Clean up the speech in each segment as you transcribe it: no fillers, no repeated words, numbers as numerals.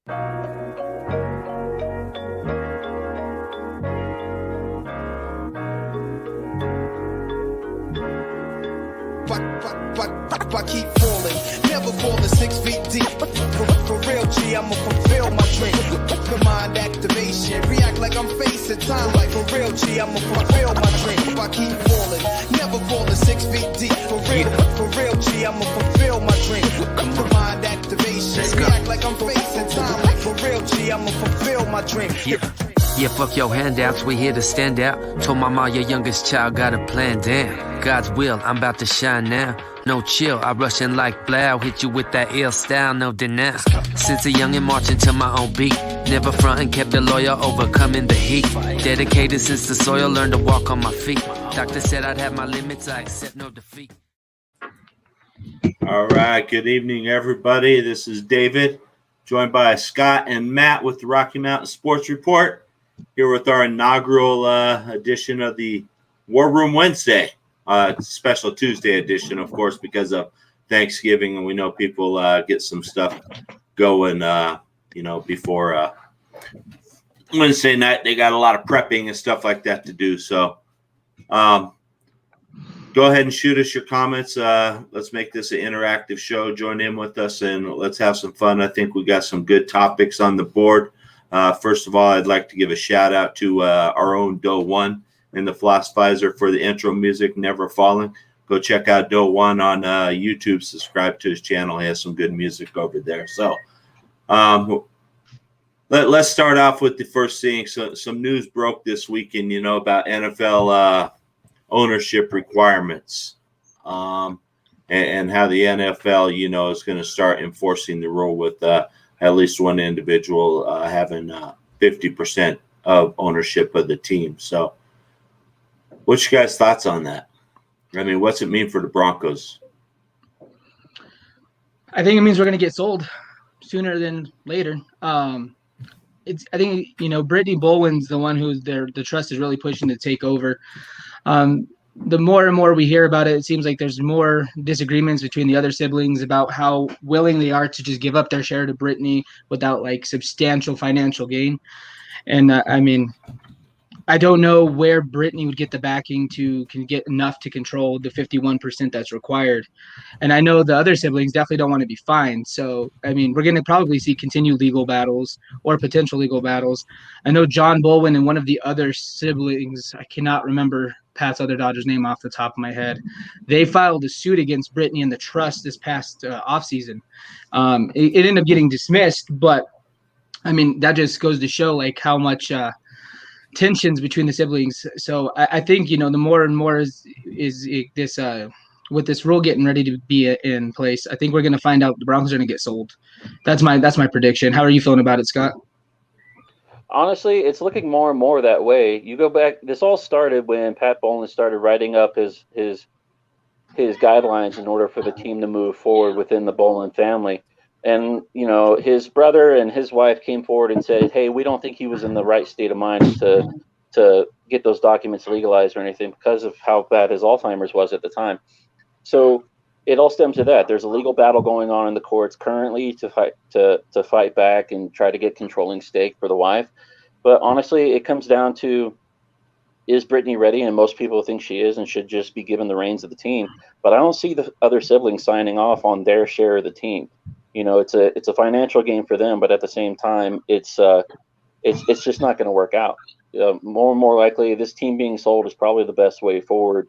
I keep falling, never falling 6 feet deep. For real, G, I'ma fulfill my dream. The mind activation, react like I'm facing time. Like for real, G, I'ma fulfill my dream. I keep falling, never falling 6 feet deep. For real, G, I'ma fulfill my dream. The mind activation, react like I'm facing time. Like for real, G, I'ma fulfill my dream. Yeah, fuck your handouts, we here to stand out. Told mama your youngest child got a plan, damn. God's will, I'm about to shine now. No chill, I rush in like Blau. Hit you with that ill style, no deny. Since a youngin' marching to my own beat. Never frontin', kept a lawyer, overcoming the heat. Dedicated since the soil, learned to walk on my feet. Doctor said I'd have my limits, I accept no defeat. All right, good evening, everybody. This is David, joined by Scott and Matt with the Rocky Mountain Sports Report. Here with our inaugural edition of the War Room Wednesday, special Tuesday edition, of course, because of Thanksgiving, and we know people get some stuff going, before Wednesday night. They got a lot of prepping and stuff like that to do. So go ahead and shoot us your comments. Let's make this an interactive show. Join in with us, and let's have some fun. I think we got some good topics on the board. First of all, I'd like to give a shout out to our own Doe One and the Floss Pfizer for the intro music, Never Falling. Go check out Doe One on YouTube. Subscribe to his channel. He has some good music over there. So let's start off with the first thing. So, some news broke this weekend, about NFL ownership requirements and how the NFL, is going to start enforcing the rule with at least one individual having 50% of ownership of the team. So what's your guys' thoughts on that? I mean, what's it mean for the Broncos? I think it means we're going to get sold sooner than later. I think, Brittany Bowen's the one who's there. The trust is really pushing to take over. The more and more we hear about it, it seems like there's more disagreements between the other siblings about how willing they are to just give up their share to Brittany without like substantial financial gain. And I don't know where Brittany would get the backing can get enough to control the 51% that's required. And I know the other siblings definitely don't want to be fined. So, we're going to probably see continued legal battles or potential legal battles. I know John Bolwin and one of the other siblings, I cannot remember Pat's other daughter's name off the top of my head. They filed a suit against Brittany and the trust this past offseason. It ended up getting dismissed, but that just goes to show like how much tensions between the siblings. So I think, the more and more is this with this rule getting ready to be in place, I think we're going to find out the Broncos are going to get sold. That's my prediction. How are you feeling about it, Scott? Honestly, it's looking more and more that way. You go back, this all started when Pat Bowlen started writing up his guidelines in order for the team to move forward within the Bowlen family. And, his brother and his wife came forward and said, hey, we don't think he was in the right state of mind to get those documents legalized or anything because of how bad his Alzheimer's was at the time. So it all stems to that. There's a legal battle going on in the courts currently to fight back and try to get controlling stake for the wife. But honestly, it comes down to, is Brittany ready? And most people think she is and should just be given the reins of the team. But I don't see the other siblings signing off on their share of the team. It's a financial gain for them, but at the same time, it's just not going to work out. More and more likely, this team being sold is probably the best way forward.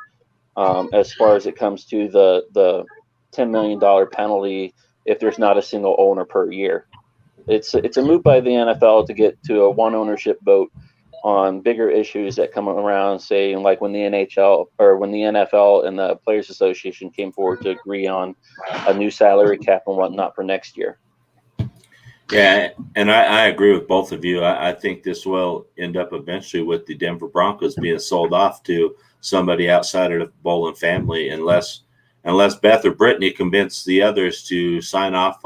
As far as it comes to the $10 million penalty if there's not a single owner per year. It's a move by the NFL to get to a one ownership vote on bigger issues that come around, say, like when the NHL or when the NFL and the Players Association came forward to agree on a new salary cap and whatnot for next year. Yeah, and I agree with both of you. I think this will end up eventually with the Denver Broncos being sold off to somebody outside of the Bowlen family, unless Beth or Brittany convince the others to sign off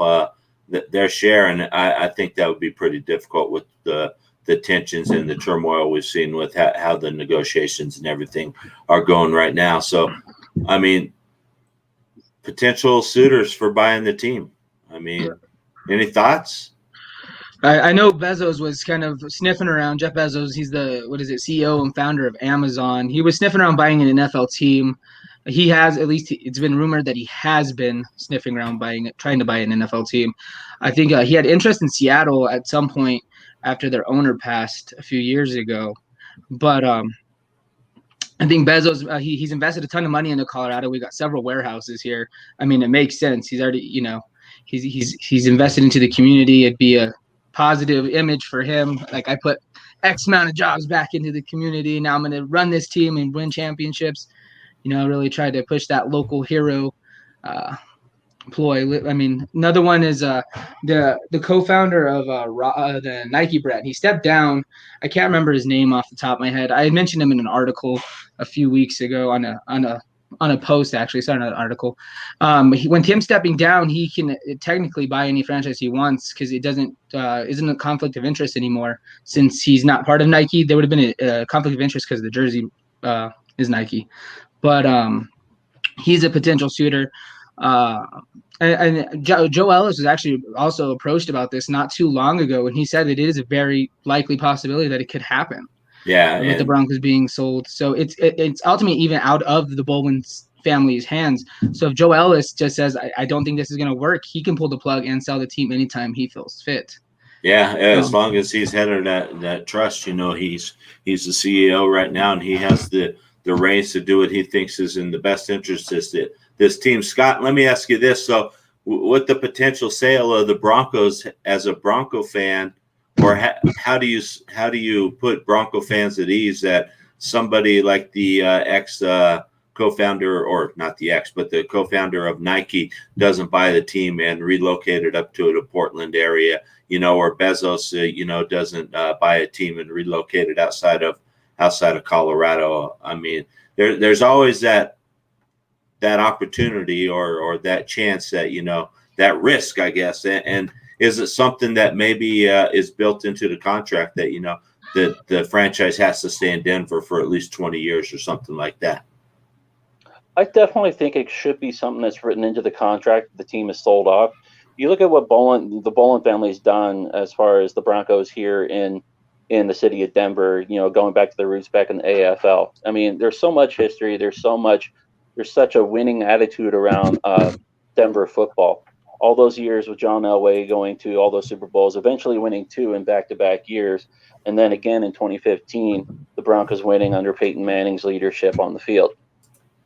their share. And I think that would be pretty difficult with the tensions and the turmoil we've seen with how the negotiations and everything are going right now. So, potential suitors for buying the team. Any thoughts? I know Bezos was kind of sniffing around. Jeff Bezos, he's the CEO and founder of Amazon. He was sniffing around buying an NFL team. He has, at least it's been rumored that he has been sniffing around trying to buy an NFL team. I think he had interest in Seattle at some point after their owner passed a few years ago. But I think Bezos, he's invested a ton of money into Colorado. We got several warehouses here. I mean, it makes sense. He's already, he's invested into the community. It'd be a positive image for him. Like, I put X amount of jobs back into the community. Now I'm going to run this team and win championships. Really try to push that local hero ploy. I mean, another one is the co-founder of the Nike brand. He stepped down. I can't remember his name off the top of my head. I mentioned him in an article a few weeks ago on a post, actually. It's not an article. When him stepping down, he can technically buy any franchise he wants because it isn't a conflict of interest anymore. Since he's not part of Nike, there would have been a conflict of interest because the jersey is Nike. But he's a potential suitor. And Joe Ellis was actually also approached about this not too long ago, and he said that it is a very likely possibility that it could happen. Yeah, with the Broncos being sold, so it's ultimately even out of the Baldwin family's hands. So if Joe Ellis just says, I don't think this is going to work, he can pull the plug and sell the team anytime he feels fit. Yeah, as long as he's head of that trust, he's the CEO right now, and he has the reins to do what he thinks is in the best interest of this team. Scott, let me ask you this: so, with the potential sale of the Broncos, as a Bronco fan, or how do you put Bronco fans at ease that somebody like the ex co-founder, or not the ex, but the co-founder of Nike doesn't buy the team and relocate it up to the Portland area, or Bezos, doesn't buy a team and relocate it outside of Colorado? I mean, there's always that opportunity or that chance that, that risk, I guess. And is it something that maybe is built into the contract that, the franchise has to stay in Denver for at least 20 years or something like that? I definitely think it should be something that's written into the contract. The team is sold off. You look at what the Baldwin family's done as far as the Broncos here in the city of Denver, going back to the roots back in the AFL. I mean, there's so much history. There's such a winning attitude around Denver football. All those years with John Elway going to all those Super Bowls, eventually winning 2 in back-to-back years. And then again in 2015, the Broncos winning under Peyton Manning's leadership on the field.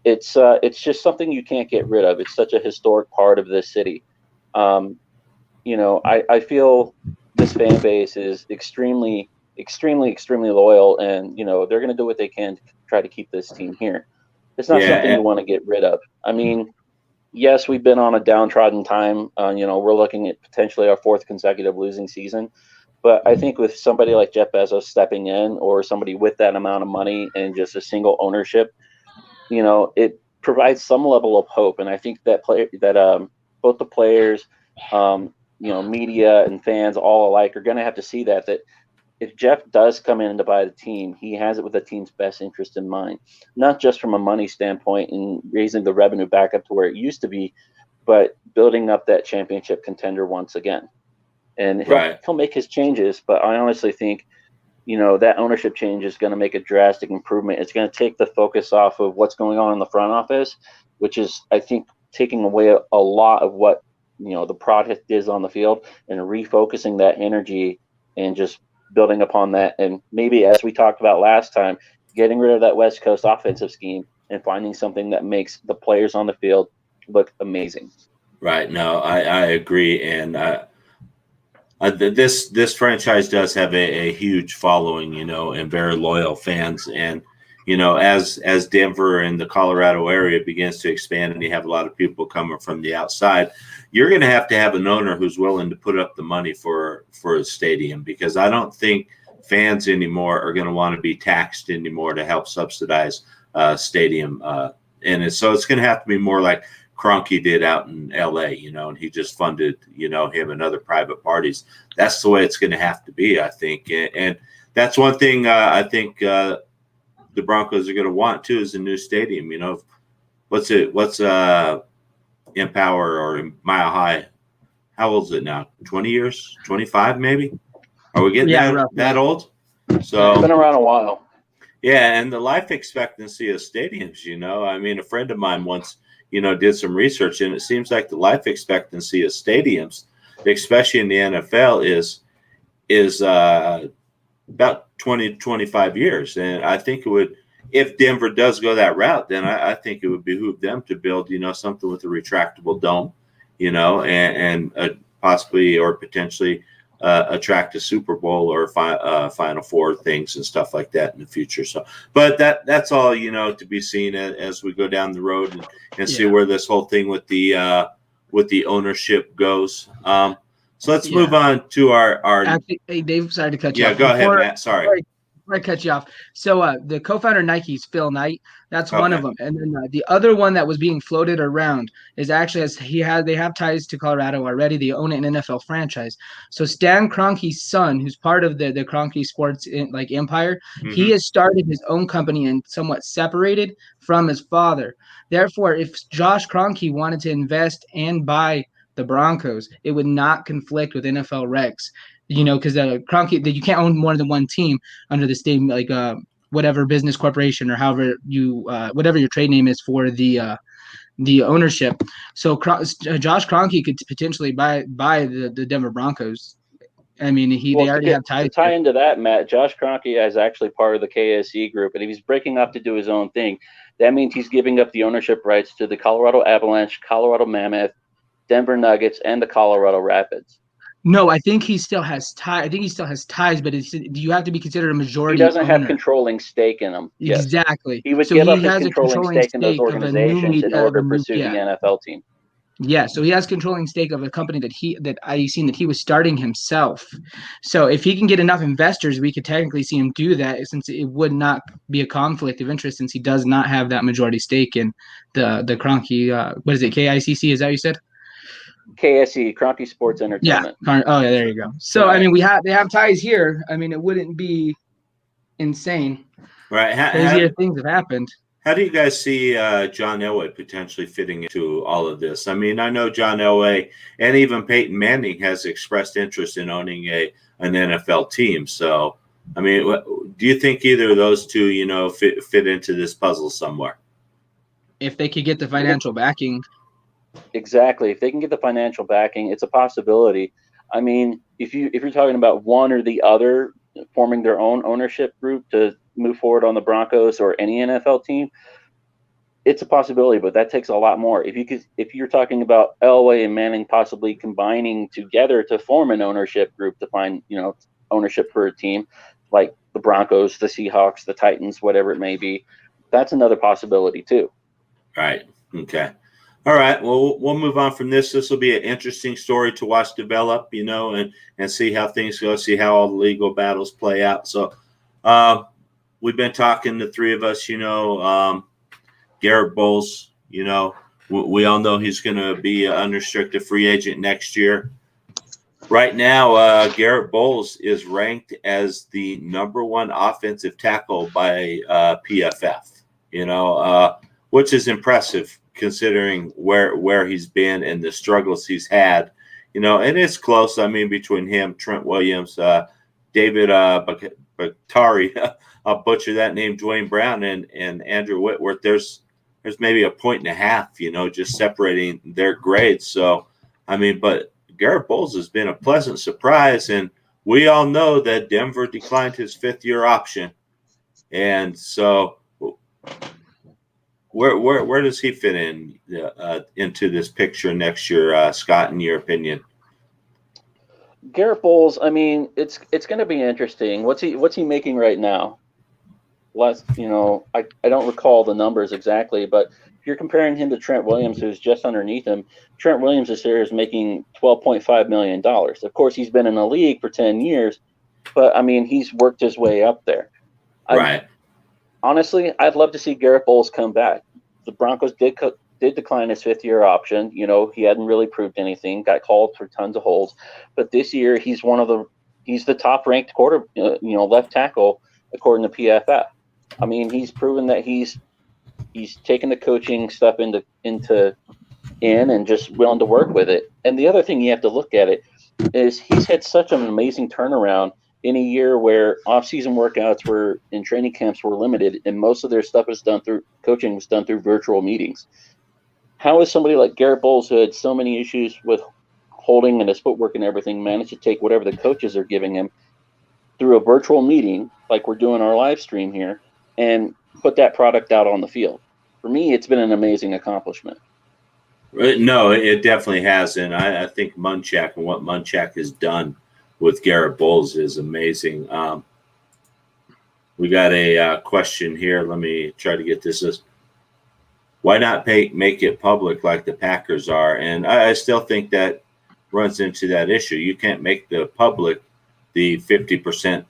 It's just something you can't get rid of. It's such a historic part of this city. I feel this fan base is extremely, extremely, extremely loyal, and they're going to do what they can to try to keep this team here. It's not something you want to get rid of. I mean, yes, we've been on a downtrodden time. We're looking at potentially our 4th consecutive losing season. But I think with somebody like Jeff Bezos stepping in, or somebody with that amount of money and just a single ownership, it provides some level of hope. And I think that both the players, media and fans all alike are going to have to see that if Jeff does come in to buy the team, he has it with the team's best interest in mind, not just from a money standpoint and raising the revenue back up to where it used to be, but building up that championship contender once again. And he'll make his changes, but I honestly think, that ownership change is going to make a drastic improvement. It's going to take the focus off of what's going on in the front office, which is, I think, taking away a lot of what, the product is on the field, and refocusing that energy and just building upon that. And maybe, as we talked about last time, getting rid of that West Coast offensive scheme and finding something that makes the players on the field look amazing. Right. No, I agree. And this franchise does have a huge following, and very loyal fans. And, as Denver and the Colorado area begins to expand and you have a lot of people coming from the outside, you're going to have an owner who's willing to put up the money for a stadium, because I don't think fans anymore are going to want to be taxed anymore to help subsidize stadium. So it's going to have to be more like Kroenke did out in LA, and he just funded, him and other private parties. That's the way it's going to have to be, I think. And that's one thing I think the Broncos are going to want too, is a new stadium. What's Empower or Mile High? How old is it now? 20 years, 25 maybe? Are we getting Yeah, that roughly. that old? It's So been around a while. yeah, and the life expectancy of stadiums, I mean, a friend of mine once, did some research, and it seems like the life expectancy of stadiums, especially in the NFL, is about 20 to 25 years. And I think it would, if Denver does go that route, then I think it would behoove them to build, something with a retractable dome, and possibly or potentially attract a Super Bowl or Final Four things and stuff like that in the future. So, but that's all to be seen as we go down the road and see where this whole thing with the ownership goes. So let's move on to our. Actually, hey Dave, sorry to cut you Yeah, off. go ahead, Matt. Sorry. Before I cut you off. So the co-founder of Nike is Phil Knight. That's one Okay. of them. And then the other one that was being floated around is actually they have ties to Colorado already. They own an NFL franchise. So Stan Kroenke's son, who's part of the Kroenke Sports empire, he has started his own company and somewhat separated from his father. Therefore, if Josh Kroenke wanted to invest and buy the Broncos, it would not conflict with NFL regs. Because the Kroenke, you can't own more than one team under the state, whatever business corporation or however whatever your trade name is for the ownership. So Josh Kroenke could potentially buy the Denver Broncos. I mean, they already have ties. To tie into that, Matt, Josh Kroenke is actually part of the KSE group, and if he's breaking up to do his own thing, that means he's giving up the ownership rights to the Colorado Avalanche, Colorado Mammoth, Denver Nuggets, and the Colorado Rapids. No, I think he still has ties. But you have to be considered a majority. He doesn't owner. have controlling stake in them. Yes. Exactly. He would give up his controlling stake in those organizations in order to pursue the NFL team. Yeah, so he has controlling stake of a company that I seen that he was starting himself. So if he can get enough investors, we could technically see him do that, since it would not be a conflict of interest, since he does not have that majority stake in the Kroenke. What is it? KICC? Is that what you said? KSE, Kroenke Sports Entertainment. Yeah. Oh yeah, there you go. So right. I mean, they have ties here. I mean, it wouldn't be insane. Right. Crazier things have happened. How do you guys see John Elway potentially fitting into all of this? I mean, I know John Elway and even Peyton Manning has expressed interest in owning an NFL team. So, I mean, do you think either of those two, fit into this puzzle somewhere? If they could get the financial backing. Exactly. If they can get the financial backing, it's a possibility. I mean, if you're talking about one or the other forming their own ownership group to move forward on the Broncos or any NFL team, it's a possibility, but that takes a lot more. If you're talking about Elway and Manning possibly combining together to form an ownership group to find, ownership for a team like the Broncos, the Seahawks, the Titans, whatever it may be, that's another possibility too. Right. Okay. All right. Well, we'll move on from this. This will be an interesting story to watch develop, and see how things go, see how all the legal battles play out. So, we've been talking, the three of us, Garrett Bowles, we all know he's going to be an unrestricted free agent next year. Right now, Garrett Bowles is ranked as the #1 offensive tackle by PFF, which is impressive considering where he's been and the struggles he's had, and it's close. I mean, between him, Trent Williams, David Bakhtiari, I'll butcher that name, Dwayne Brown, and Andrew Whitworth, there's maybe a point and a half, just separating their grades. So, I mean, but Garrett Bowles has been a pleasant surprise, and we all know that Denver declined his 5th-year option. And so where does he fit into this picture next year, Scott, in your opinion? Garrett Bowles, I mean, it's going to be interesting. What's he making right now? I don't recall the numbers exactly, but if you're comparing him to Trent Williams, who's just underneath him, Trent Williams this year is making $12.5 million. Of course, he's been in the league for 10 years, but I mean, he's worked his way up there. Right. Honestly, I'd love to see Garrett Bowles come back. The Broncos did decline his 5th-year option. He hadn't really proved anything, got called for tons of holds, but this year he's the top-ranked left tackle according to PFF. I mean, he's proven that he's taken the coaching stuff in and just willing to work with it. And the other thing you have to look at it is he's had such an amazing turnaround in a year where off-season workouts were and training camps were limited, and most of their stuff was done through coaching was done through virtual meetings. How is somebody like Garrett Bowles, who had so many issues with holding and his footwork and everything, managed to take whatever the coaches are giving him through a virtual meeting, like we're doing our live stream here, and put that product out on the field? For me, it's been an amazing accomplishment. No, it definitely has, and I think Munchak and what Munchak has done with Garrett Bowles is amazing. We got a question here. Let me try to get this. Why not make it public like the Packers are? And I still think that runs into that issue. You can't make the public the 50%,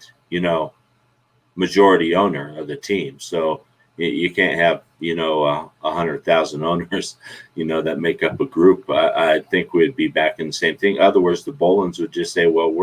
majority owner of the team. So you can't have, 100,000 owners, that make up a group. I think we'd be back in the same thing. Otherwise, the Bolins would just say, well,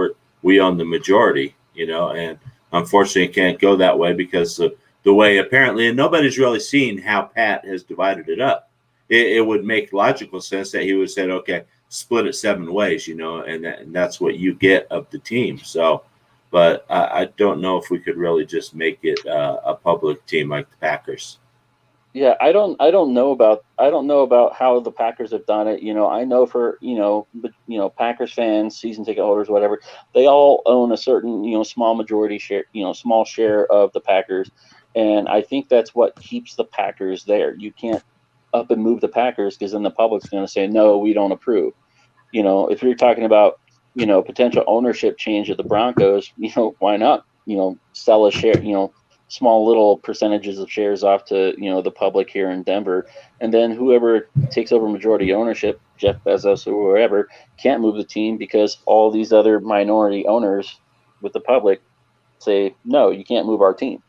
we own the majority, and unfortunately it can't go that way because the way apparently, and nobody's really seen how Pat has divided it up. It would make logical sense that he would have said, okay, split it 7 ways, and that's what you get of the team. So, but I don't know if we could really just make it a public team like the Packers. Yeah, I don't know about how the Packers have done it. I know for Packers fans, season ticket holders, whatever, they all own a certain small majority share, small share of the Packers, and I think that's what keeps the Packers there. You can't up and move the Packers because then the public's going to say no, we don't approve. If you're talking about potential ownership change of the Broncos, why not sell a share, small little percentages of shares off to the public here in Denver, and then whoever takes over majority ownership, Jeff Bezos or whoever, can't move the team because all these other minority owners with the public say no, you can't move our team.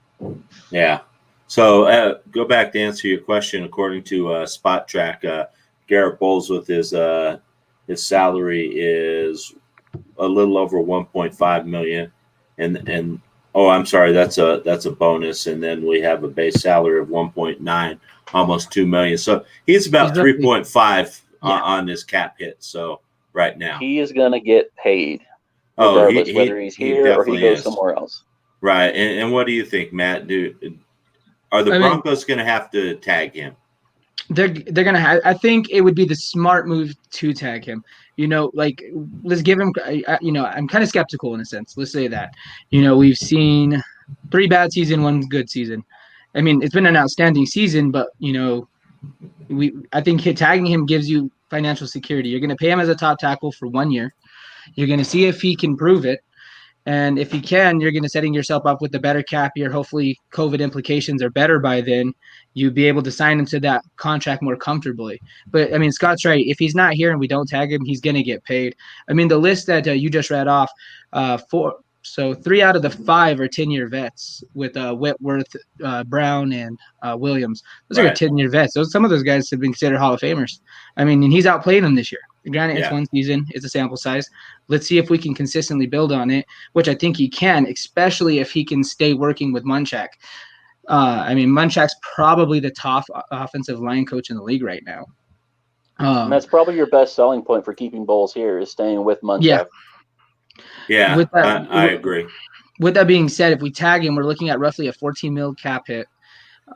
Yeah. So go back to answer your question. According to Spot Track, Garrett Bowles with his salary is a little over 1.5 million, and oh, I'm sorry, that's a bonus, and then we have a base salary of 1.9, almost 2 million. So he's about 3.5 on this cap hit. So right now he is going to get paid, regardless whether he's here or he goes somewhere else. Right. And what do you think, Matt? Are the Broncos going to have to tag him? They're going to have. I think it would be the smart move to tag him. Let's give him. I'm kind of skeptical in a sense. Let's say that. We've seen 3 bad seasons, 1 good season. I mean, it's been an outstanding season, but I think tagging him gives you financial security. You're going to pay him as a top tackle for 1 year. You're going to see if he can prove it. And if he can, you're going to setting yourself up with a better cap year. Hopefully COVID implications are better by then. You'd be able to sign him to that contract more comfortably. But, I mean, Scott's right. If he's not here and we don't tag him, he's going to get paid. I mean, the list that you just read off, 3 out of the 5 are 10-year vets with Whitworth, Brown, and Williams. Those are 10-year vets. Some of those guys have been considered Hall of Famers. I mean, and he's outplayed them this year. Granted, it's 1 season. It's a sample size. Let's see if we can consistently build on it, which I think he can, especially if he can stay working with Munchak. Munchak's probably the top offensive line coach in the league right now. And that's probably your best selling point for keeping Bowles here is staying with Munchak. Yeah, I agree. With that being said, if we tag him, we're looking at roughly a 14 mil cap hit,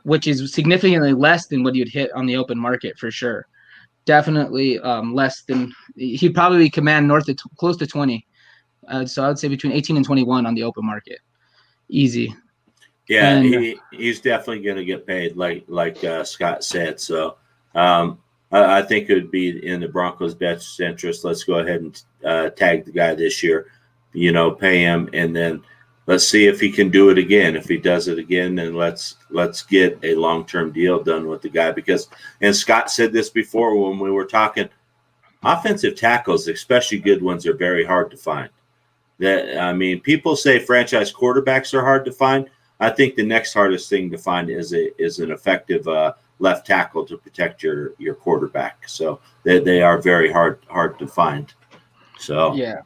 which is significantly less than what you'd hit on the open market for sure. Definitely less than he'd probably command close to 20. So I would say between 18 and 21 on the open market. Easy. Yeah, and he's definitely going to get paid like Scott said. So I think it would be in the Broncos' best interest. Let's go ahead and tag the guy this year, pay him, and then let's see if he can do it again. If he does it again, then let's get a long-term deal done with the guy because, and Scott said this before when we were talking, offensive tackles, especially good ones, are very hard to find. People say franchise quarterbacks are hard to find. I think the next hardest thing to find is an effective left tackle to protect your quarterback. So they are very hard to find. So yeah.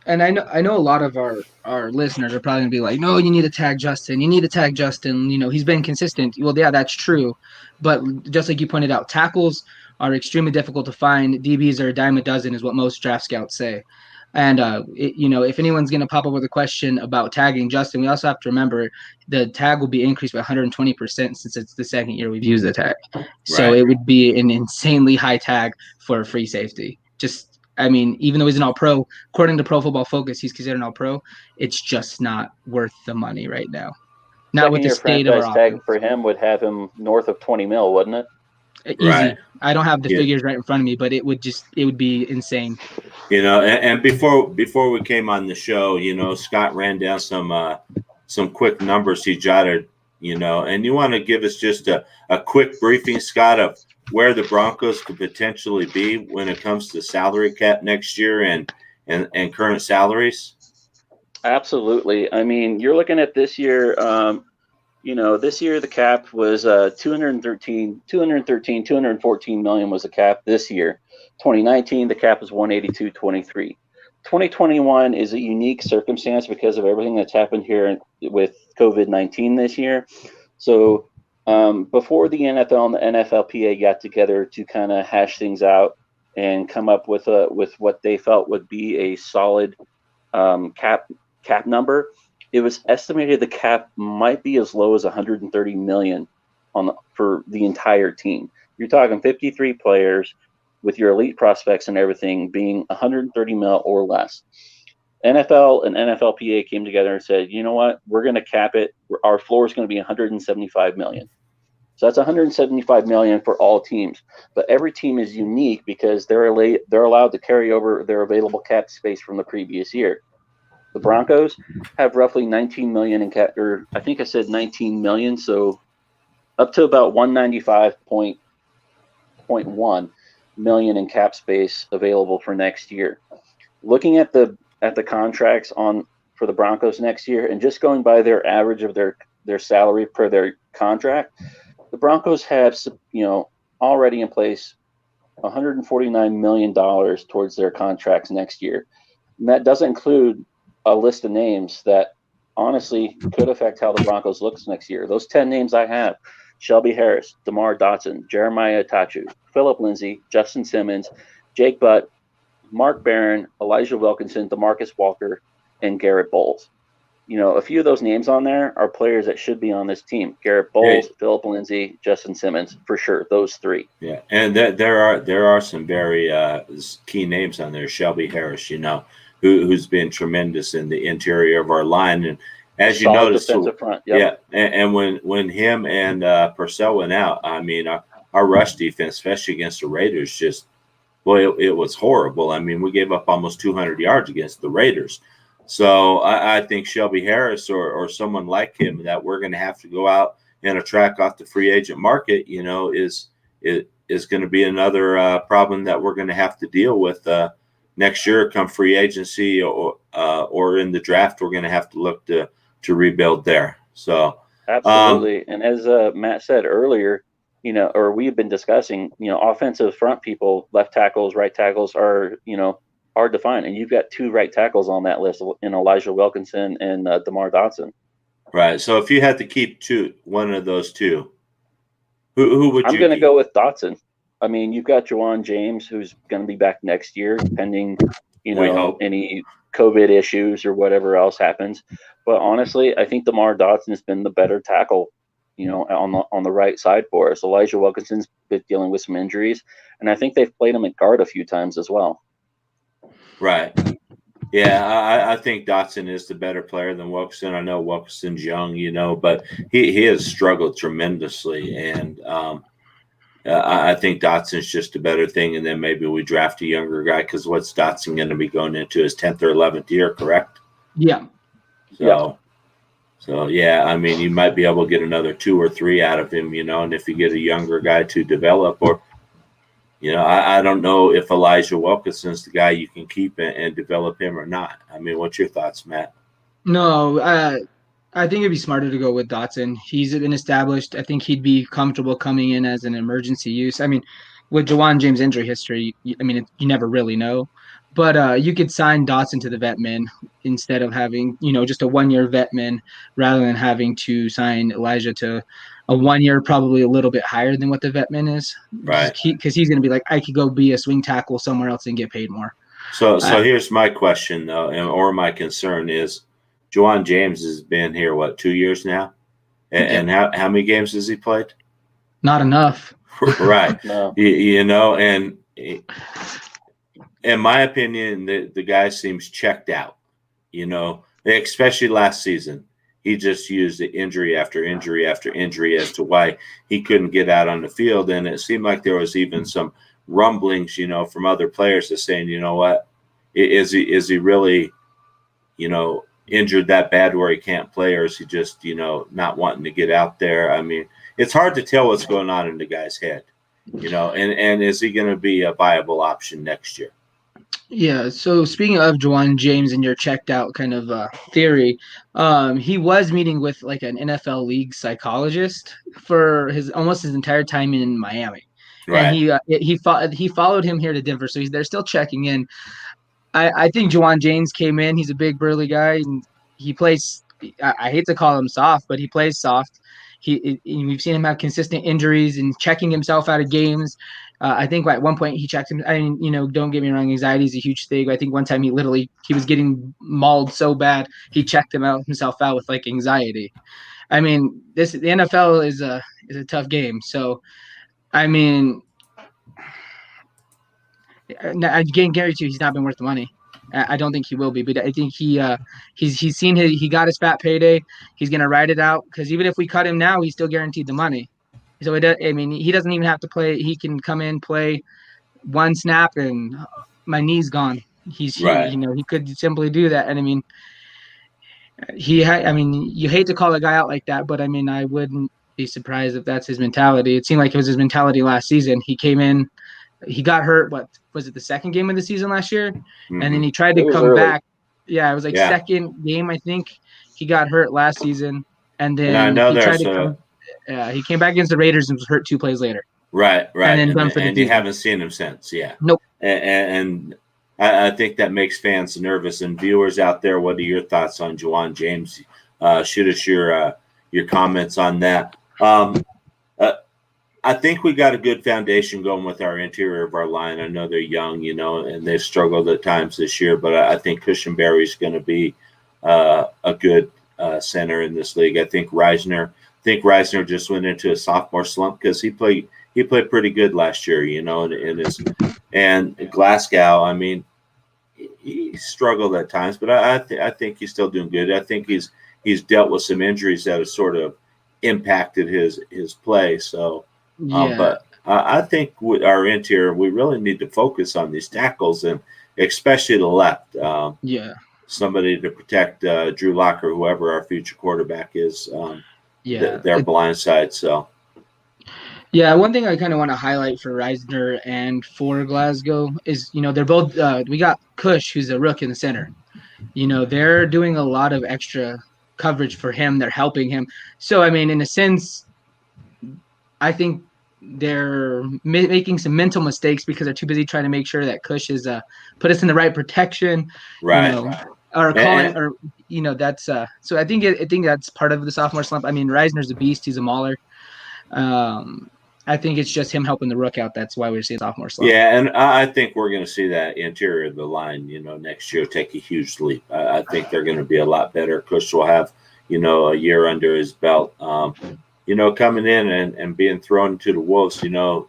And I know a lot of our listeners are probably gonna be like, no, you need to tag Justin. You need to tag Justin. He's been consistent. Well, yeah, that's true. But just like you pointed out, tackles are extremely difficult to find. DBs are a dime a dozen is what most draft scouts say. And if anyone's going to pop up with a question about tagging Justin, we also have to remember the tag will be increased by 120% since it's the second year we've used the tag. So Right. it would be an insanely high tag for a free safety. Even though he's an all-pro, according to Pro Football Focus, he's considered an all-pro. It's just not worth the money right now. Not with Second the year state of our franchise tag offense. for him would have him north of 20 mil, wouldn't it? Easy. Right. I don't have the Yeah. figures right in front of me, but it would be insane. And before we came on the show, Scott ran down some quick numbers he jotted, and you want to give us just a quick briefing, Scott, of where the Broncos could potentially be when it comes to salary cap next year and current salaries. Absolutely. I mean, you're looking at this year. This year the cap was 214 million was the cap this year. 2019 the cap was 182.23. 2021 is a unique circumstance because of everything that's happened here with COVID-19 this year. So before the NFL and the NFLPA got together to kind of hash things out and come up with what they felt would be a solid cap number, it was estimated the cap might be as low as 130 million for the entire team. You're talking 53 players with your elite prospects and everything being 130 mil or less. NFL and NFLPA came together and said, you know what, we're going to cap it. Our floor is going to be 175 million. So that's 175 million for all teams. But every team is unique because they're allowed to carry over their available cap space from the previous year. The Broncos have roughly 19 million in cap, or I think I said 19 million, so up to about 195.1 million in cap space available for next year. Looking at the contracts for the Broncos next year, and just going by their average of their salary per their contract, the Broncos have already in place $149 million towards their contracts next year, and that doesn't include a list of names that honestly could affect how the Broncos looks next year. Those 10 names I have: Shelby Harris, DeMar Dotson, Jeremiah Tachu, Philip Lindsay, Justin Simmons, Jake Butt, Mark Barron, Elijah Wilkinson, DeMarcus Walker, and Garrett Bowles. A few of those names on there are players that should be on this team. Garrett Bowles, Philip Lindsay, Justin Simmons, for sure. Those three. Yeah, and there are some very key names on there. Shelby Harris, who's been tremendous in the interior of our line, and as you noticed, defensive front. Yep. Yeah, and when him and Purcell went out, I mean, our rush defense, especially against the Raiders, just it was horrible. I mean, we gave up almost 200 yards against the Raiders. So I think Shelby Harris or someone like him that we're going to have to go out and attract off the free agent market, is going to be another problem that we're going to have to deal with next year come free agency or in the draft. We're going to have to look to rebuild there. So absolutely. And as Matt said earlier, or we've been discussing, offensive front people, left tackles, right tackles are hard to find, and you've got two right tackles on that list in Elijah Wilkinson and DeMar Dotson. Right. So if you had to keep one of those two, who would you? I'm going to go with Dotson. I mean, you've got Juwan James, who's going to be back next year, pending any COVID issues or whatever else happens. But honestly, I think DeMar Dotson has been the better tackle, on the right side for us. Elijah Wilkinson's been dealing with some injuries, and I think they've played him at guard a few times as well. Right. Yeah, I think Dotson is the better player than Wilkinson. I know Wilkinson's young, but he has struggled tremendously, and I think Dotson's just a better thing. And then maybe we draft a younger guy, because what's Dotson going to be going into his 10th or 11th year, correct? Yeah. So yeah, I mean, you might be able to get another 2 or 3 out of him, and if you get a younger guy to develop, or I don't know if Elijah Wilkinson's the guy you can keep and develop him or not. I mean, what's your thoughts, Matt? No, I think it'd be smarter to go with Dotson. He's been established. I think he'd be comfortable coming in as an emergency use. I mean, with Juwan James' injury history, you never really know. But you could sign Dotson to the vet min instead of having, just a 1-year vet min, rather than having to sign Elijah to a 1 year, probably a little bit higher than what the vet min is. Right. Because he's going to be like, I could go be a swing tackle somewhere else and get paid more. So here's my question though, or my concern is, Juwan James has been here 2 years now, and how many games has he played? Not enough. Right. No. You know, and in my opinion, the guy seems checked out. You know, especially last season, he just used injury after injury after injury as to why he couldn't get out on the field, and it seemed like there was even some rumblings, you know, from other players that saying, you know what, is he really, you know, injured that bad where he can't play, or is he just, you know, not wanting to get out there? I mean, it's hard to tell what's going on in the guy's head, you know, and is he going to be a viable option next year? Yeah, so speaking of Juwan James and your checked out kind of theory, he was meeting with like an NFL league psychologist for almost his entire time in Miami, and Right. he followed him here to Denver, so they're still checking in. I think Juwan James came in. He's a big burly guy, and he plays. I hate to call him soft, but he plays soft. We've seen him have consistent injuries and checking himself out of games. I think at one point he checked him. I mean, you know, don't get me wrong, anxiety is a huge thing. I think one time he was getting mauled so bad he checked himself out with like anxiety. I mean, the NFL is a tough game. So I mean, I can guarantee you he's not been worth the money. I don't think he will be, but I think he's seen he got his fat payday. He's gonna ride it out because even if we cut him now, he's still guaranteed the money. So I mean, he doesn't even have to play. He can come in, play one snap, and my knee's gone. Right. You know, he could simply do that. And I mean, I mean, you hate to call a guy out like that, but I mean, I wouldn't be surprised if that's his mentality. It seemed like it was his mentality last season. He came in, he got hurt. What was it? The second game of the season last year, and then he tried to come back. Yeah, it was like second game, I think. He got hurt last season, and then I know he tried to come. He came back against the Raiders and was hurt 2 plays later. Right. And then done for the and season. you haven't seen him since. Yeah. Nope. And I think that makes fans nervous, and viewers out there. What are your thoughts on Juwan James? Shoot us your comments on that. I think we got a good foundation going with our interior of our line. I know they're young, you know, and they've struggled at times this year, but I think Cushenberry's going to be a good center in this league. I think Reisner just went into a sophomore slump because he played pretty good last year, you know, and Glasgow. I mean, he struggled at times, but I think he's still doing good. I think he's dealt with some injuries that have sort of impacted his play. So. But I think with our interior, we really need to focus on these tackles, and especially the left. Somebody to protect Drew Lock or whoever our future quarterback is. Their blind side. So. Yeah, one thing I kind of want to highlight for Reisner and for Glasgow is, you know, they're both. We got Cush, who's a rook in the center. You know, they're doing a lot of extra coverage for him. They're helping him. So, I mean, in a sense, I think they're making some mental mistakes because they're too busy trying to make sure that Cush is put us in the right protection, right? You know, or calling, or you know, that's so I think that's part of the sophomore slump. I mean, Reisner's a beast; he's a mauler. I think it's just him helping the rook out. That's why we're seeing sophomore slump. Yeah, and I think we're going to see that interior of the line, you know, next year take a huge leap. I think they're going to be a lot better. Cush will have, you know, a year under his belt. You know, coming in and being thrown to the wolves, you know,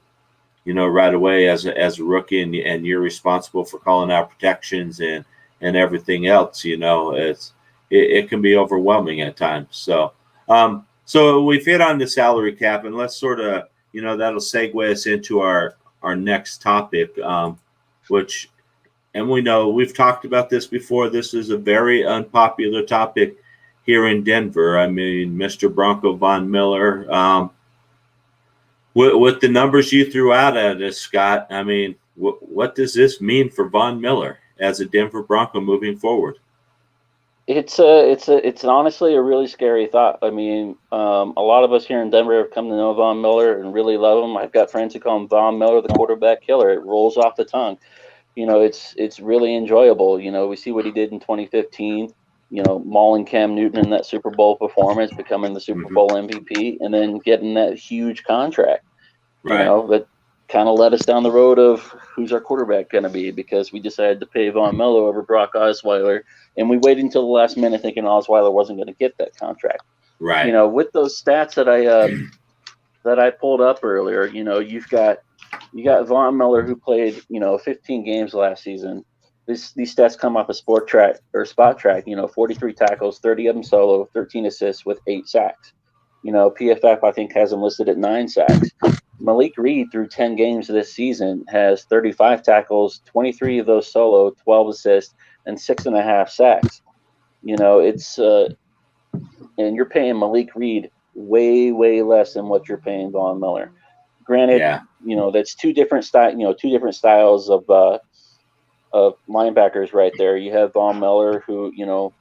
right away as a rookie, and you're responsible for calling out protections and everything else. You know, it can be overwhelming at times. So, so we've hit on the salary cap, and let's sort of, you know, that'll segue us into our next topic, which, and we know we've talked about this before. This is a very unpopular topic here in Denver. I mean, Mr. Bronco Von Miller, with the numbers you threw out at us, Scott, I mean, what does this mean for Von Miller as a Denver Bronco moving forward? It's honestly a really scary thought. I mean, a lot of us here in Denver have come to know Von Miller and really love him. I've got friends who call him Von Miller, the quarterback killer. It rolls off the tongue. You know, it's really enjoyable. You know, we see what he did in 2015. You know, mauling Cam Newton in that Super Bowl performance, becoming the Super Bowl MVP, and then getting that huge contract. Right. You know, but kind of led us down the road of who's our quarterback going to be, because we decided to pay Von Miller over Brock Osweiler, and we waited until the last minute thinking Osweiler wasn't going to get that contract. Right. You know, with those stats that I pulled up earlier, you know, you got Von Miller, who played, you know, 15 games last season. These stats come off of Spot Track, you know, 43 tackles, 30 of them solo, 13 assists with 8 sacks. You know, PFF, I think, has him listed at 9 sacks. Malik Reed, through 10 games this season, has 35 tackles, 23 of those solo, 12 assists, and 6.5 sacks. You know, it's and you're paying Malik Reed way, way less than what you're paying Von Miller. Granted, you know, that's two different styles of linebackers right there. You have Von Miller, who, you know,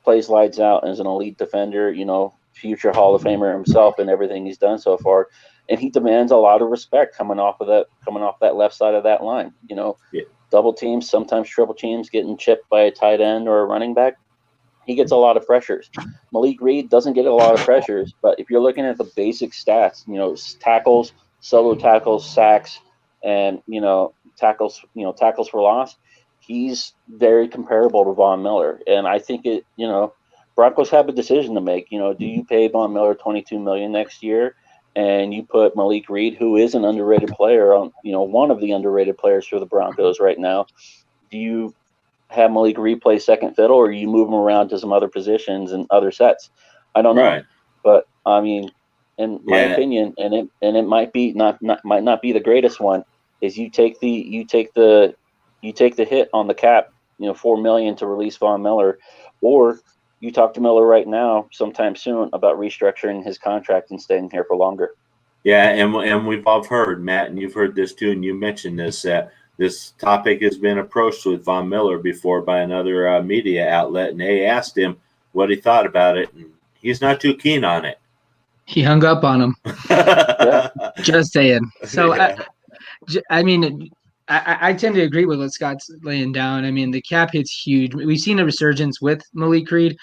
plays lights out as an elite defender, you know, future Hall of Famer himself and everything he's done so far. And he demands a lot of respect coming off that left side of that line. You know, double teams, sometimes triple teams, getting chipped by a tight end or a running back. He gets a lot of pressures. Malik Reed doesn't get a lot of pressures, but if you're looking at the basic stats, you know, tackles, solo tackles, sacks, and, you know, tackles for loss, he's very comparable to Von Miller. And I think Broncos have a decision to make. You know, do you pay Von Miller $22 million next year, and you put Malik Reed, who is an underrated player, on, you know, one of the underrated players for the Broncos right now? Do you have Malik Reed play second fiddle, or you move him around to some other positions and other sets? I don't know, but I mean, in my opinion, and it might not be the greatest one, is you take the hit on the cap, you know, $4 million to release Von Miller, or you talk to Miller right now, sometime soon, about restructuring his contract and staying here for longer. Yeah, and we've all heard, Matt, and you've heard this too, and you mentioned this, that this topic has been approached with Von Miller before by another media outlet, and they asked him what he thought about it, and he's not too keen on it. He hung up on him. Just saying. So, I mean, I tend to agree with what Scott's laying down. I mean, the cap hit's huge. We've seen a resurgence with Malik Reed.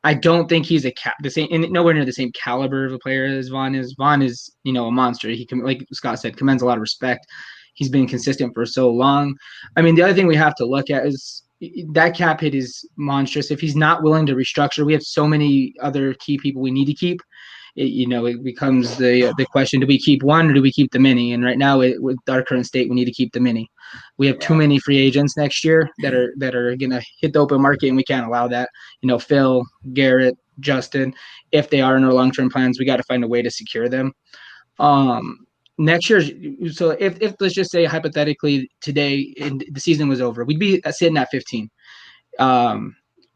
I don't think he's nowhere near the same caliber of a player as Von is. Von is, you know, a monster. He can, like Scott said, commands a lot of respect. He's been consistent for so long. I mean, the other thing we have to look at is that cap hit is monstrous. If he's not willing to restructure, we have so many other key people we need to keep. It becomes the question: do we keep one or do we keep the many? And right now, with our current state, we need to keep the many. We have too many free agents next year that are going to hit the open market, and we can't allow that. You know, Phil, Garrett, Justin, if they are in our long-term plans, we got to find a way to secure them. Next year, so if let's just say hypothetically today the season was over, we'd be sitting at 15.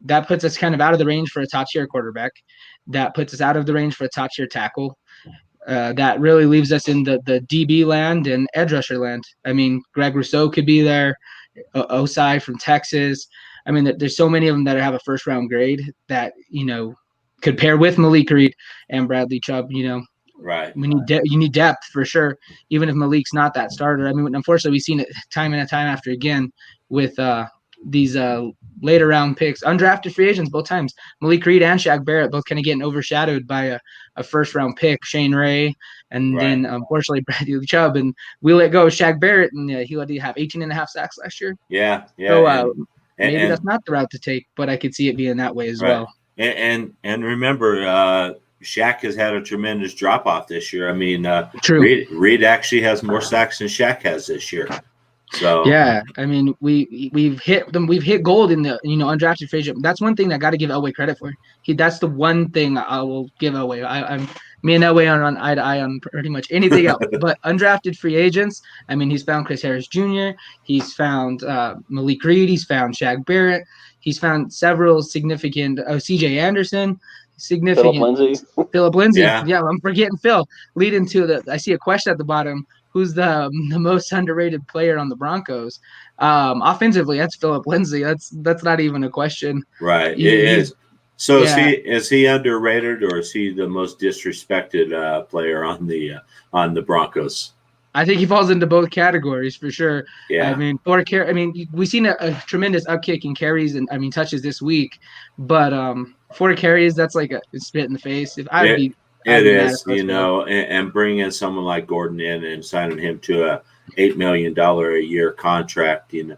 That puts us kind of out of the range for a top-tier quarterback. That puts us out of the range for a top-tier tackle. That really leaves us in the DB land and edge rusher land. I mean, Greg Rousseau could be there, Osai from Texas. I mean, there's so many of them that have a first-round grade that, you know, could pair with Malik Reed and Bradley Chubb. You know, we need you need depth for sure, even if Malik's not that starter. I mean, unfortunately, we've seen it time and time after again with these later round picks, undrafted free agents both times. Malik Reed and Shaq Barrett both kind of getting overshadowed by a first round pick, Shane Ray, and then unfortunately Bradley Chubb. And we let go of Shaq Barrett, and he let have 18.5 sacks last year. Yeah. So maybe that's not the route to take, but I could see it being that way as well. And remember, Shaq has had a tremendous drop off this year. I mean, True. Reed actually has more sacks than Shaq has this year. So yeah, I mean, we've hit them. We've hit gold in the undrafted free agent. That's one thing I got to give Elway credit for. That's the one thing I will give Elway. Me and Elway are on eye to eye on pretty much anything else. But undrafted free agents, I mean, he's found Chris Harris Jr. He's found Malik Reed. He's found Shaq Barrett. He's found several significant C.J. Anderson. Philip Lindsay. Yeah, I'm forgetting Phil. Leading to I see a question at the bottom. Who's the most underrated player on the Broncos? Offensively, that's Philip Lindsay. That's not even a question. Right. It is. So is he underrated, or is he the most disrespected player on the Broncos? I think he falls into both categories for sure. Yeah. I mean, we've seen a tremendous upkick in carries and touches this week, but 4 carries, that's like a spit in the face. It is, and bringing in someone like Gordon in and signing him to $8 million a year contract. You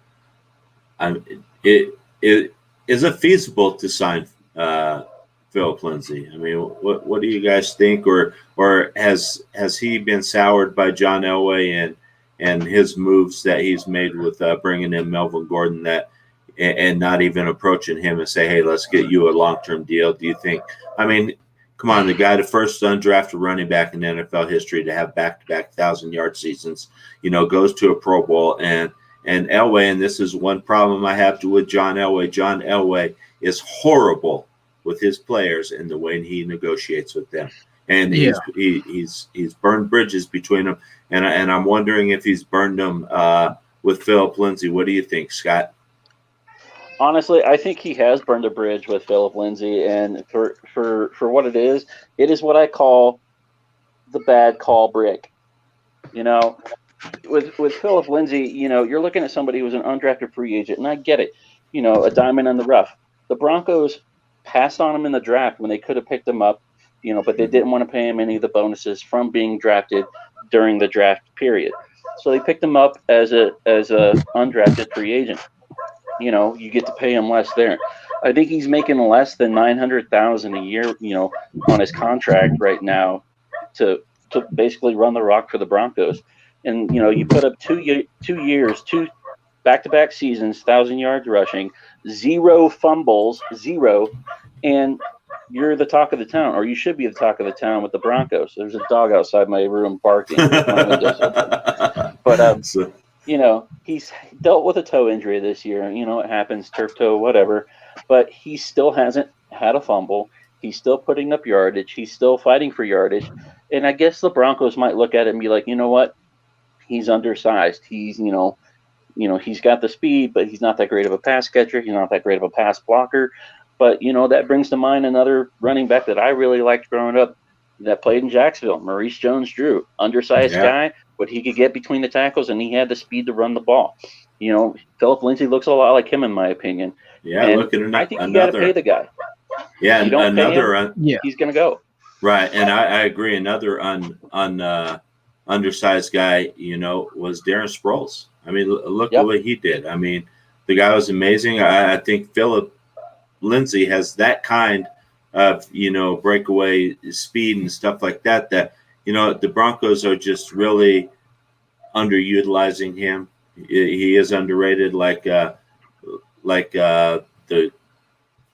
know, is it feasible to sign Philip Lindsay? I mean, what do you guys think, or has he been soured by John Elway and his moves that he's made with bringing in Melvin Gordon and not even approaching him and say, hey, let's get you a long-term deal? Do you think? I mean, come on, the guy, the first undrafted running back in NFL history to have back-to-back 1,000-yard seasons, you know, goes to a Pro Bowl, and Elway, and this is one problem I have with John Elway. John Elway is horrible with his players and the way he negotiates with them, and he's burned bridges between them, and I'm wondering if he's burned them with Philip Lindsay. What do you think, Scott? Honestly, I think he has burned a bridge with Philip Lindsay, and for what it is what I call the bad call brick. You know, with Philip Lindsay, you know, you're looking at somebody who's an undrafted free agent, and I get it. You know, a diamond in the rough. The Broncos passed on him in the draft when they could have picked him up, you know, but they didn't want to pay him any of the bonuses from being drafted during the draft period. So they picked him up as a undrafted free agent. You know, you get to pay him less there. I think he's making less than $900,000 a year, you know, on his contract right now to basically run the rock for the Broncos. And, you know, you put up 2 years, 2 back-to-back seasons, 1,000 yards rushing, 0 fumbles, 0, and you're the talk of the town, or you should be the talk of the town with the Broncos. There's a dog outside my room barking. My window's open. But, you know, he's dealt with a toe injury this year. You know, it happens, turf toe, whatever. But he still hasn't had a fumble. He's still putting up yardage. He's still fighting for yardage. And I guess the Broncos might look at it and be like, you know what? He's undersized. He's, you know, he's got the speed, but he's not that great of a pass catcher. He's not that great of a pass blocker. But, you know, that brings to mind another running back that I really liked growing up that played in Jacksonville, Maurice Jones-Drew. Undersized guy, but he could get between the tackles, and he had the speed to run the ball. You know, Philip Lindsay looks a lot like him, in my opinion. Yeah, and look at I think you got to pay the guy. Yeah, you don't another. Pay him, he's going to go. Right, and I agree. Another undersized guy, you know, was Darren Sproles. I mean, look at what he did. I mean, the guy was amazing. I think Philip Lindsay has that kind of, you know, breakaway speed and stuff like that, you know, the Broncos are just really underutilizing him. He is underrated, like the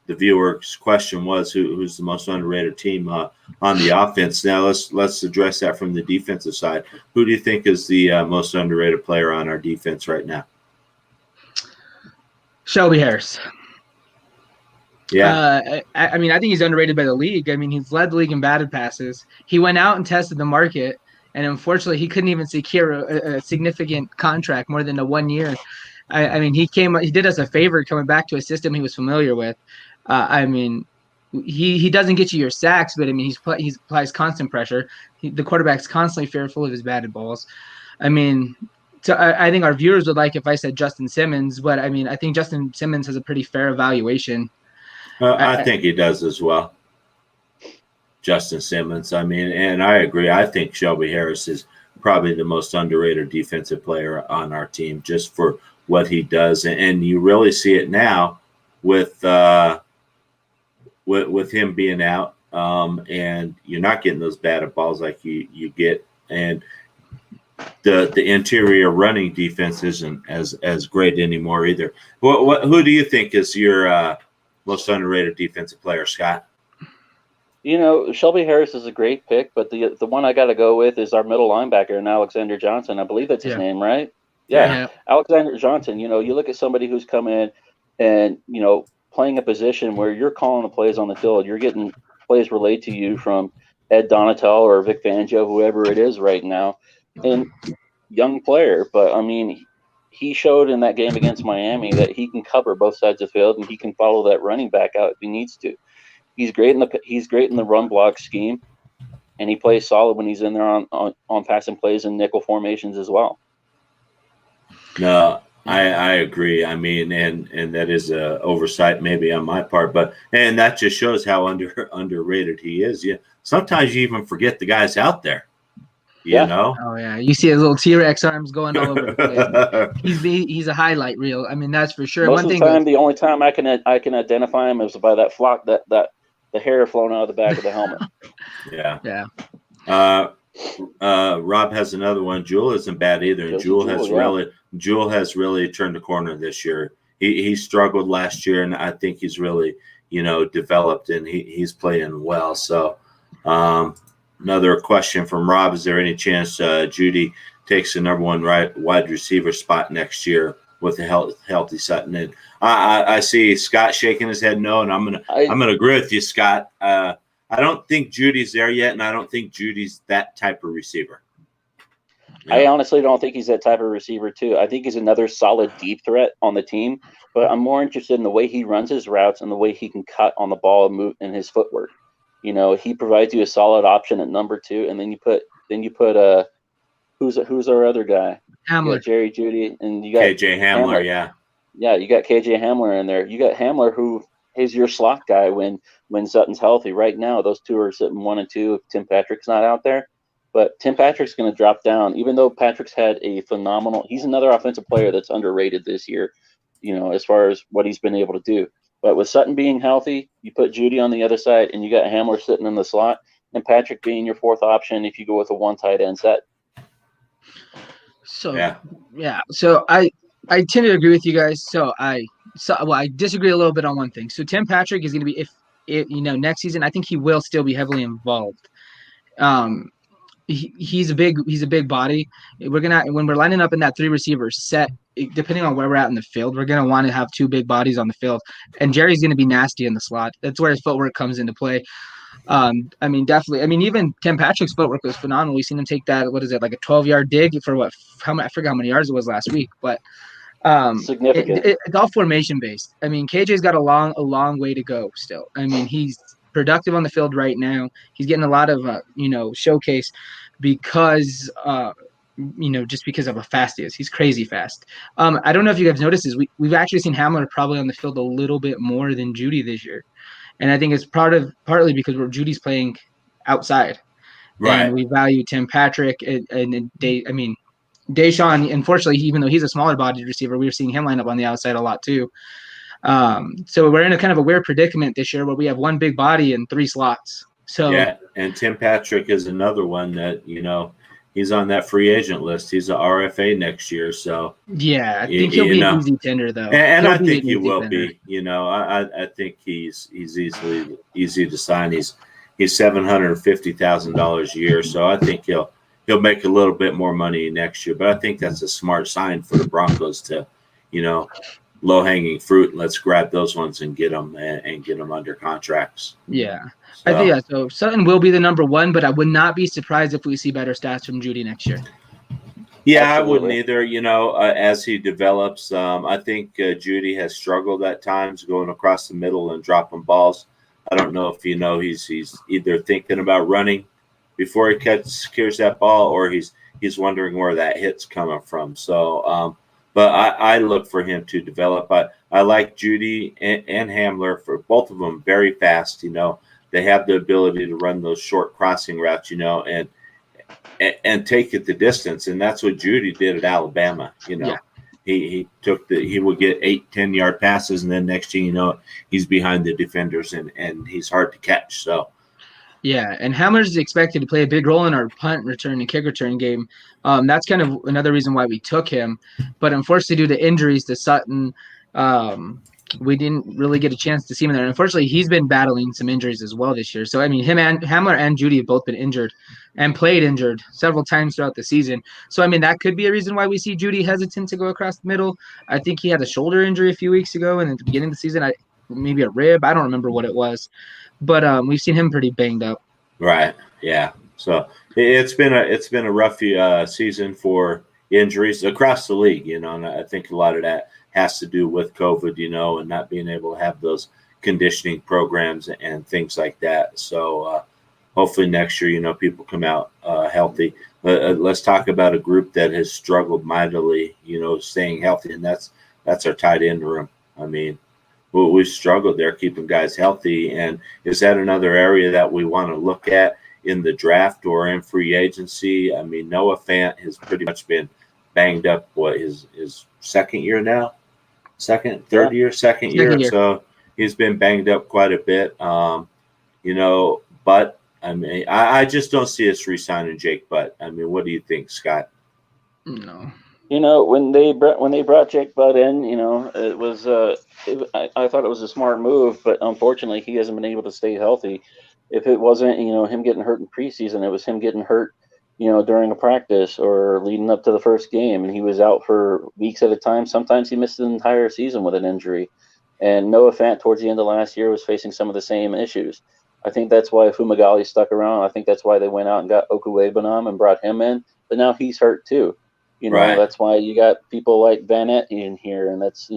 viewer's question was, who's the most underrated team on the offense. Now let's address that from the defensive side. Who do you think is the most underrated player on our defense right now? Shelby Harris. Yeah. I mean, I think he's underrated by the league. I mean, he's led the league in batted passes. He went out and tested the market, and unfortunately, he couldn't even secure a significant contract more than a 1 year. I mean, he did us a favor coming back to a system he was familiar with. I mean, he doesn't get you your sacks, but I mean, he applies constant pressure. The quarterback's constantly fearful of his batted balls. I mean, I think our viewers would like if I said Justin Simmons, but I mean, I think Justin Simmons has a pretty fair evaluation. I think he does as well. Justin Simmons. I mean, and I agree. I think Shelby Harris is probably the most underrated defensive player on our team, just for what he does. And you really see it now with him being out, and you're not getting those batted balls like you get, and the interior running defense isn't as great anymore either. Who do you think is your most underrated defensive player, Scott? You know, Shelby Harris is a great pick, but the one I got to go with is our middle linebacker, and Alexander Johnson. I believe that's his name, right? Yeah. Alexander Johnson. You know, you look at somebody who's come in and, you know, playing a position where you're calling the plays on the field. You're getting plays relayed to you from Ed Donatel or Vic Fangio, whoever it is right now, and young player. But, I mean, he showed in that game against Miami that he can cover both sides of the field, and he can follow that running back out if he needs to. He's great in the run block scheme, and he plays solid when he's in there on passing plays and nickel formations as well. No, I agree. I mean, and that is a oversight maybe on my part, and that just shows how underrated he is. Yeah, sometimes you even forget the guy's out there. You Yeah. know, Oh yeah, you see his little T-Rex arms going all over the place. He's a highlight reel. I mean, that's for sure. Most One of the thing time, the only time I can identify him is by that flock that the hair flowing out of the back of the helmet. yeah. yeah, Rob has another one. Jewel isn't bad either, and Josie Jewell, Jewel has really turned the corner this year. He struggled last year, and I think he's really developed, and he's playing well. So another question from Rob: is there any chance Judy takes the number one wide receiver spot next year with a healthy Sutton? And I see Scott shaking his head no, and I'm gonna agree with you, Scott. I don't think Judy's there yet, and I don't think Judy's that type of receiver. Yeah. I honestly don't think he's that type of receiver, too. I think he's another solid deep threat on the team, but I'm more interested in the way he runs his routes and the way he can cut on the ball and move in his footwork. He provides you a solid option at number 2, and then you put who's our other guy? Hamler. You got Jerry Jeudy, and you got KJ Hamler. Yeah, you got KJ Hamler in there. You got Hamler, who is your slot guy when Sutton's healthy. Right now, those two are sitting 1 and 2 if Tim Patrick's not out there. But Tim Patrick's going to drop down, even though Patrick's had a phenomenal – he's another offensive player that's underrated this year, as far as what he's been able to do. But with Sutton being healthy, you put Jeudy on the other side, and you got Hamler sitting in the slot, and Patrick being your fourth option if you go with a one tight end set. So I tend to agree with you guys. I disagree a little bit on one thing. So Tim Patrick is going to be if next season. I think he will still be heavily involved. He's a big body. When we're lining up in that 3 receiver set, depending on where we're at in the field, we're gonna want to have 2 big bodies on the field. And Jerry's gonna be nasty in the slot. That's where his footwork comes into play. Definitely. Even Tim Patrick's footwork was phenomenal. We've seen him take that. What is it, like a 12-yard dig for what? I forgot how many yards it was last week, but significant. It's all formation based. KJ's got a long way to go still. He's productive on the field right now. He's getting a lot of showcase because just because of how fast he is. He's crazy fast. I don't know if you guys noticed this. We've actually seen Hamler probably on the field a little bit more than Jeudy this year. And I think it's partly because Judy's playing outside. Right. And we value Tim Patrick and Deshaun, unfortunately, even though he's a smaller bodied receiver, we were seeing him line up on the outside a lot too. So we're in a kind of a weird predicament this year where we have 1 big body and 3 slots. So yeah, and Tim Patrick is another one that, he's on that free agent list. He's an RFA next year. So yeah, I think he'll be an easy tender though. And I think he will be. I think he's easy to sign. He's $750,000 a year. So I think he'll make a little bit more money next year. But I think that's a smart sign for the Broncos to, low-hanging fruit. Let's grab those ones and get them under contracts. Yeah. So Sutton will be the number 1, but I would not be surprised if we see better stats from Jeudy next year. Yeah, absolutely. I wouldn't either. As he develops, I think Jeudy has struggled at times going across the middle and dropping balls. I don't know if he's either thinking about running before he catches that ball, or he's wondering where that hit's coming from. So, but I look for him to develop. I like Jeudy and Hamler, for both of them, very fast. They have the ability to run those short crossing routes, and take it the distance. And that's what Jeudy did at Alabama. Yeah. He would get 8-10 yard passes, and then next thing you know, he's behind the defenders and he's hard to catch. So yeah, and Hamler's expected to play a big role in our punt return and kick return game. That's kind of another reason why we took him. But unfortunately, due to injuries to Sutton, we didn't really get a chance to see him there. Unfortunately, he's been battling some injuries as well this year. So, him and Hamler and Jeudy have both been injured and played injured several times throughout the season. So, that could be a reason why we see Jeudy hesitant to go across the middle. I think he had a shoulder injury a few weeks ago, and at the beginning of the season, maybe a rib. I don't remember what it was. But we've seen him pretty banged up. Right. Yeah. So it's been a rough season for injuries across the league, and I think a lot of that has to do with COVID, and not being able to have those conditioning programs and things like that. So hopefully next year, people come out healthy. Let's talk about a group that has struggled mightily, staying healthy, and that's our tight end room. We've struggled there keeping guys healthy. And is that another area that we want to look at? in the draft or in free agency. I mean, Noah Fant has pretty much been banged up. What, his second year now? Second year. Second year. So he's been banged up quite a bit. But I mean, I just don't see us re-signing Jake Butt. I mean, what do you think, Scott? No. When they brought Jake Butt in, it was I thought it was a smart move, but unfortunately he hasn't been able to stay healthy. If it wasn't, him getting hurt in preseason, it was him getting hurt, during a practice or leading up to the first game, and he was out for weeks at a time. Sometimes he missed an entire season with an injury. And Noah Fant towards the end of last year was facing some of the same issues. I think that's why Fumagalli stuck around. I think that's why they went out and got Okuwebanam and brought him in. But now he's hurt too. Right. That's why you got people like Vanette in here, and that's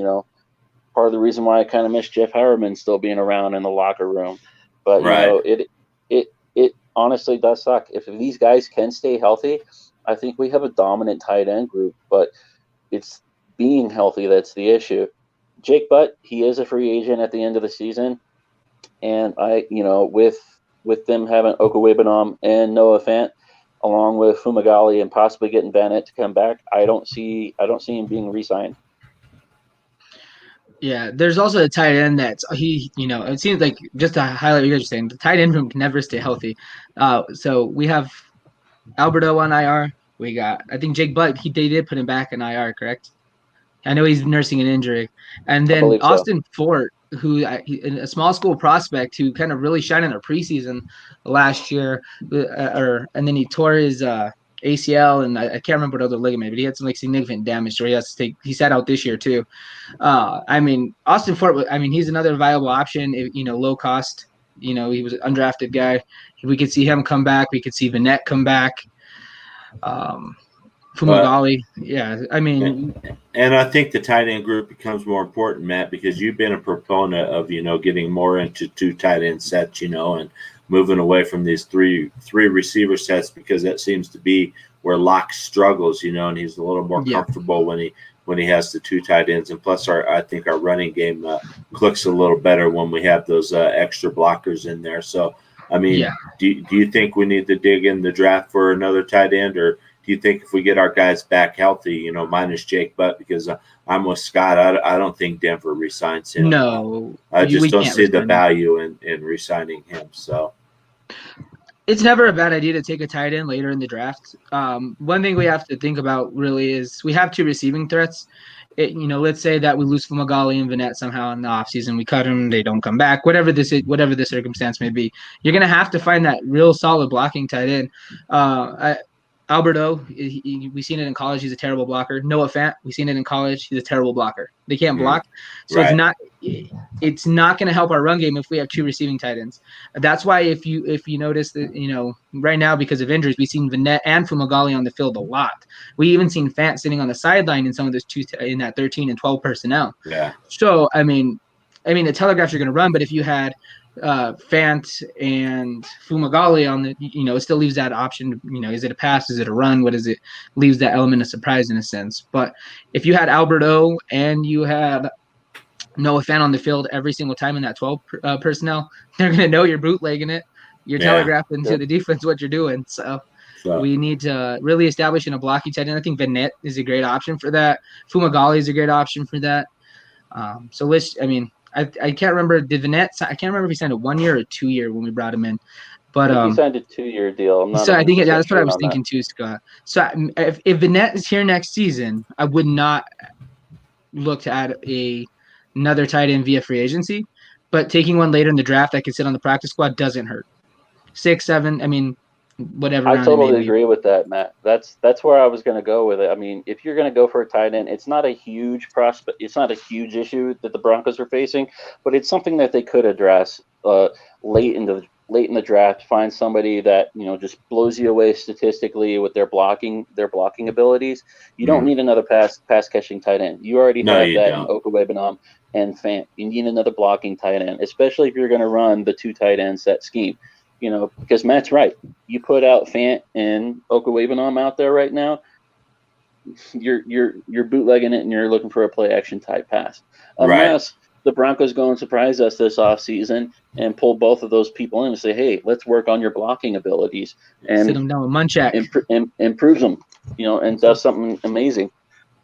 part of the reason why I kind of miss Jeff Howerman still being around in the locker room. But it honestly does suck. If these guys can stay healthy, I think we have a dominant tight end group. But it's being healthy that's the issue. Jake Butt, he is a free agent at the end of the season, and with them having Okuwebanam and Noah Fant, along with Fumagalli and possibly getting Vanette to come back, I don't see him being re-signed. Yeah, there's also a tight end that's it seems like, just to highlight what you guys are saying, the tight end room can never stay healthy. So we have Alberto on IR. We got, I think, Jake Butt. They did put him back in IR, correct? I know he's nursing an injury. And then Austin Fort, who a small school prospect who kind of really shined in a preseason last year, and then he tore his ACL, and I can't remember what other ligament, but he had some significant damage, so he sat out this year too. I mean, Austin Fort, he's another viable option, low cost. He was an undrafted guy. We could see him come back. We could see Vanette come back. Fumagalli, yeah. And I think the tight end group becomes more important, Matt, because you've been a proponent of getting more into two tight end sets, and moving away from these three receiver sets, because that seems to be where Locke struggles, and he's a little more comfortable when he has the two tight ends. And plus, I think our running game clicks a little better when we have those extra blockers in there. So, do you think we need to dig in the draft for another tight end, or do you think if we get our guys back healthy, minus Jake Butt, because I'm with Scott, I don't think Denver re-signs him. No. I just don't see the value in re-signing him. So it's never a bad idea to take a tight end later in the draft. One thing we have to think about really is we have two receiving threats. Let's say that we lose Fumagalli and Vanette somehow in the offseason. We cut them, they don't come back, whatever the circumstance may be. You're going to have to find that real solid blocking tight end. Alberto, we've seen it in college. He's a terrible blocker. Noah Fant, we've seen it in college. He's a terrible blocker. They can't block. So it's not going to help our run game if we have two receiving tight ends. That's why if you notice that, right now because of injuries, we've seen Vanette and Fumagalli on the field a lot. We even seen Fant sitting on the sideline in some of those in that 13 and 12 personnel. Yeah. So, the telegraphs are going to run, but if you had Fant and Fumagalli on the, it still leaves that option. Is it a pass? Is it a run? What is it? Leaves that element of surprise in a sense. But if you had Alberto and you had Noah Fant on the field every single time in that 12 personnel, they're going to know you're bootlegging it. You're telegraphing to the defense what you're doing. So we need to really establish in a blocky tight end. I think Vanette is a great option for that. Fumagalli is a great option for that. I can't remember. Did Vanette? I can't remember if he signed a 1 year or 2 year when we brought him in. But he signed a 2-year deal. I think that's what I was thinking too, Scott. So if Vanette is here next season, I would not look to add another tight end via free agency. But taking one later in the draft that can sit on the practice squad doesn't hurt. 6, 7. Whatever. I totally agree with that, Matt. That's where I was going to go with it. If you're going to go for a tight end, it's not a huge prospect. It's not a huge issue that the Broncos are facing, but it's something that they could address late in the draft. Find somebody that just blows you away statistically with their blocking abilities. You don't need another pass catching tight end. You already have that in Okuwebanam and Fant. You need another blocking tight end, especially if you're going to run the two tight end set scheme. Because Matt's right. You put out Fant and Okuwebanam out there right now, you're bootlegging it and you're looking for a play action type pass. Unless the Broncos go and surprise us this offseason and pull both of those people in and say, hey, let's work on your blocking abilities, and sit them down with Munchak. Improves them, and does something amazing.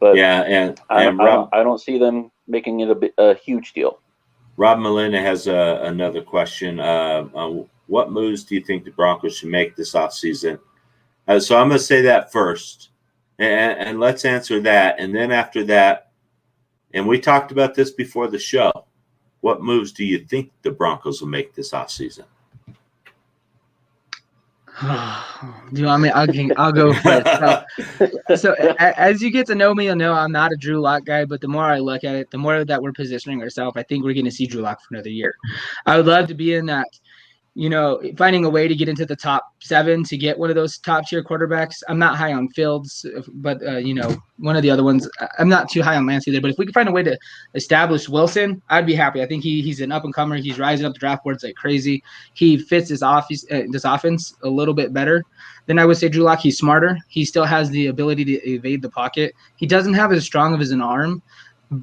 But I don't see them making it a huge deal. Rob Molina has another question. What moves do you think the Broncos should make this offseason? So I'm going to say that first, and let's answer that. And then after that, and we talked about this before the show, what moves do you think the Broncos will make this offseason? Do you want me? I'll go first. So as you get to know me, you'll know I'm not a Drew Lock guy. But the more I look at it, the more that we're positioning ourselves, I think we're going to see Drew Lock for another year. I would love to be in that, finding a way to get into the top 7 to get one of those top tier quarterbacks. I'm not high on Fields, but one of the other ones, I'm not too high on Lance either. But if we could find a way to establish Wilson, I'd be happy. I think he's an up and comer. He's rising up the draft boards like crazy. He fits this offense a little bit better than I would say Drew Lock. He's smarter. He still has the ability to evade the pocket. He doesn't have as strong of as an arm,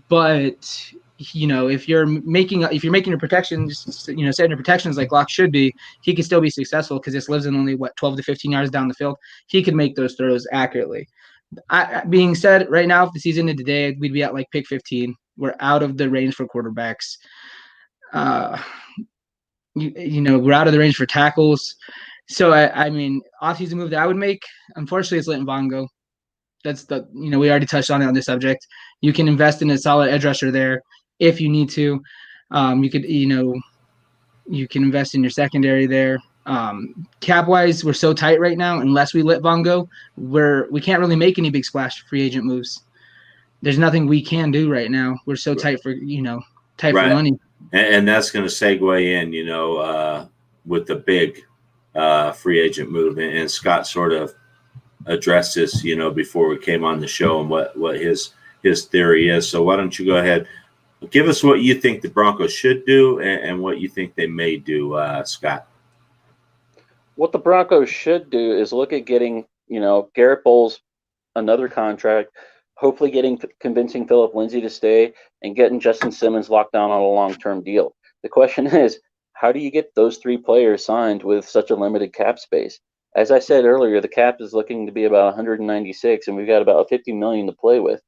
but if you're making your protections, setting your protections like Locke should be, he could still be successful because this lives in only 12 to 15 yards down the field. He could make those throws accurately. Being said, right now, if the season ended today, we'd be at like pick 15. We're out of the range for quarterbacks. We're out of the range for tackles. So offseason move that I would make, unfortunately, it's letting Vaughn go. That's we already touched on it on this subject. You can invest in a solid edge rusher there if you need to. You could, you can invest in your secondary there. Cap wise, we're so tight right now. Unless we let Vaughn go, we can't really make any big splash free agent moves. There's nothing we can do right now. We're so tight for for money. And that's going to segue in, with the big free agent move. And Scott sort of addressed this, before we came on the show and what his theory is. So why don't you go ahead, give us what you think the Broncos should do and what you think they may do, Scott. What the Broncos should do is look at getting, Garrett Bowles another contract, hopefully convincing Philip Lindsay to stay and getting Justin Simmons locked down on a long-term deal. The question is, how do you get those 3 players signed with such a limited cap space? As I said earlier, the cap is looking to be about 196, and we've got about $50 million to play with.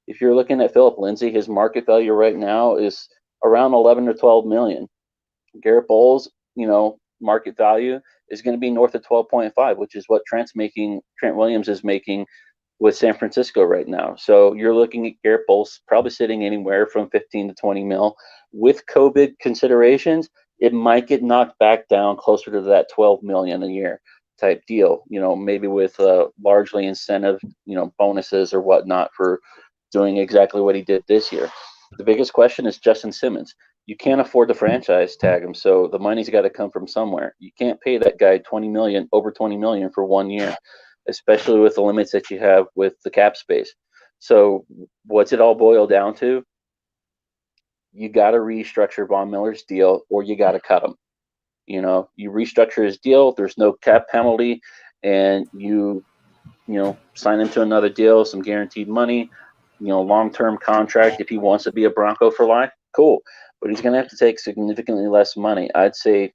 If you're looking at Philip Lindsay, his market value right now is around 11 or 12 million. Garrett Bowles, market value is going to be north of 12.5, which is what Trent Williams is making with San Francisco right now. So you're looking at Garrett Bowles probably sitting anywhere from 15 to 20 mil. With COVID considerations, it might get knocked back down closer to that 12 million a year type deal, maybe with largely incentive, bonuses or whatnot for doing exactly what he did this year. The biggest question is Justin Simmons. You can't afford to franchise tag him, so the money's got to come from somewhere. You can't pay that guy over 20 million for 1 year, especially with the limits that you have with the cap space. So what's it all boil down to? You got to restructure Von Miller's deal or you got to cut him. You restructure his deal, there's no cap penalty, and you sign him to another deal, some guaranteed money, long-term contract. If he wants to be a Bronco for life, cool. But he's going to have to take significantly less money. I'd say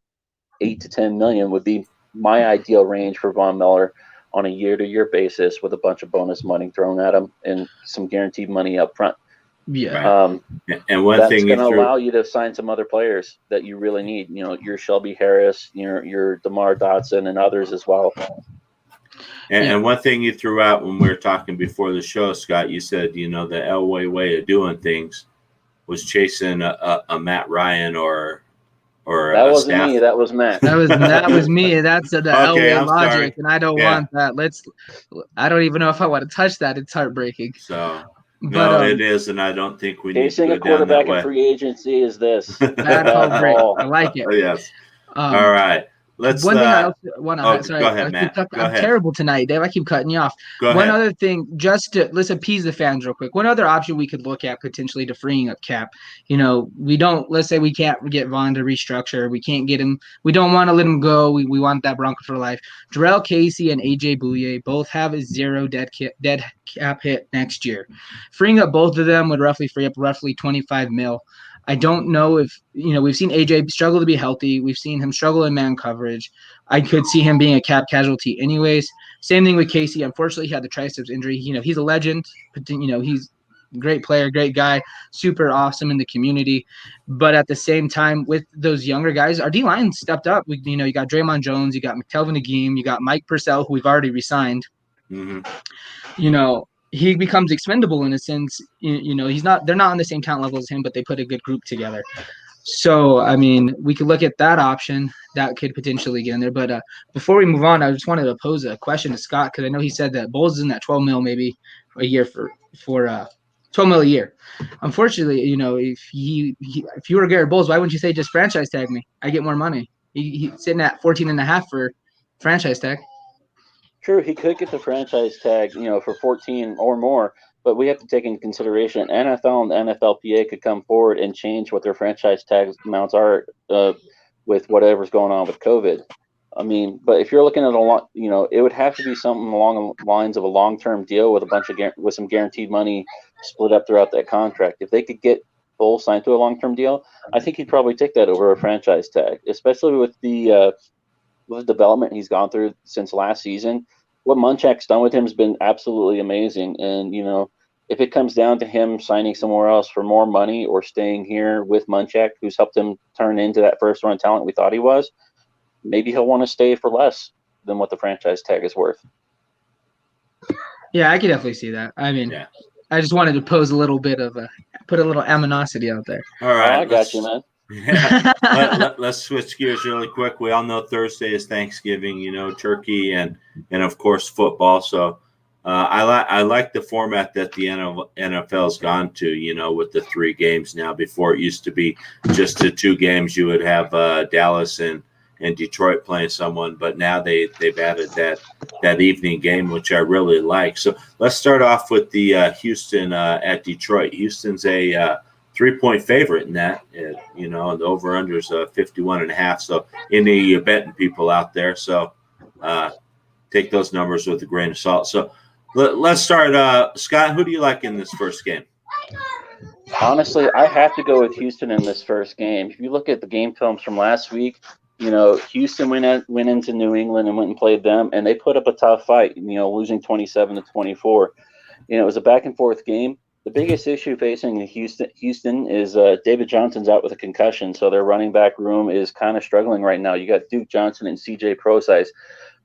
8 to 10 million would be my ideal range for Von Miller on a year-to-year basis with a bunch of bonus money thrown at him and some guaranteed money up front. Yeah. And one that's thing going to allow you to sign some other players that you really need. Your Shelby Harris, your DeMar Dotson, and others as well. And one thing you threw out when we were talking before the show, Scott, you said, the Elway way of doing things was chasing a Matt Ryan or that wasn't me. That was Matt. That was me. That's the Elway logic, sorry. and I don't want that. I don't even know if I want to touch that. It's heartbreaking. So. No, it is, and I don't think we need to go a quarterback down that way. in free agency is this. That's I like it. Yes. All right. Let's. One thing I also want to. Sorry, go ahead, Matt. I'm terrible tonight, Dave. I keep cutting you off. Go One ahead. other thing, let's appease the fans real quick. One other option we could look at potentially to freeing up cap. Let's say we can't get Vaughn to restructure. We can't get him. We don't want to let him go. We want that Bronco for life. Jarrell Casey and AJ Bouye both have a 0 dead cap hit next year. Freeing up both of them would roughly free up 25 mil. I don't know if, we've seen AJ struggle to be healthy. We've seen him struggle in man coverage. I could see him being a cap casualty anyways. Same thing with Casey. Unfortunately, he had the triceps injury. He's a legend, but, he's a great player, great guy, super awesome in the community. But at the same time, with those younger guys, our D-line stepped up. You got Draymond Jones, you got McTelvin Agim, you got Mike Purcell, who we've already re-signed. Mm-hmm. He becomes expendable in a sense. They're not on the same talent level as him, but they put a good group together. So, I mean, we could look at that option that could potentially get in there. But before we move on, I just wanted to pose a question to Scott, because I know he said that Bowles is in that 12 mil maybe a year for 12 mil a year. Unfortunately, if you were Garrett Bowles, why wouldn't you say just franchise tag me? I get more money. He's sitting at 14.5 for franchise tag. True, he could get the franchise tag, for 14 or more, but we have to take into consideration NFL and the NFLPA could come forward and change what their franchise tag amounts are with whatever's going on with COVID. I mean, but if you're looking at a lot, it would have to be something along the lines of a long-term deal with with some guaranteed money split up throughout that contract. If they could get Bowles signed to a long-term deal, I think he'd probably take that over a franchise tag, especially with the development he's gone through since last season. What Munchak's done with him has been absolutely amazing. And, if it comes down to him signing somewhere else for more money or staying here with Munchak, who's helped him turn into that first-round talent we thought he was, maybe he'll want to stay for less than what the franchise tag is worth. Yeah, I could definitely see that. I mean, I just wanted to pose put a little aminosity out there. All right. I got you, man. Yeah. Let's switch gears really quick. We all know Thursday is Thanksgiving, turkey and of course football. So I like the format that the NFL's gone to, with the 3 games now. Before it used to be just the 2 games. You would have Dallas and Detroit playing someone, but now they've added that evening game, which I really like. So let's start off with the Houston at Detroit. Houston's a 3-point favorite in that, and the over-under is 51.5. So any betting people out there, so take those numbers with a grain of salt. So let's start. Scott, who do you like in this first game? Honestly, I have to go with Houston in this first game. If you look at the game films from last week, Houston went into New England and went and played them, and they put up a tough fight, losing 27-24. It was a back-and-forth game. The biggest issue facing Houston is David Johnson's out with a concussion, so their running back room is kind of struggling right now. You got Duke Johnson and C.J. Prosise,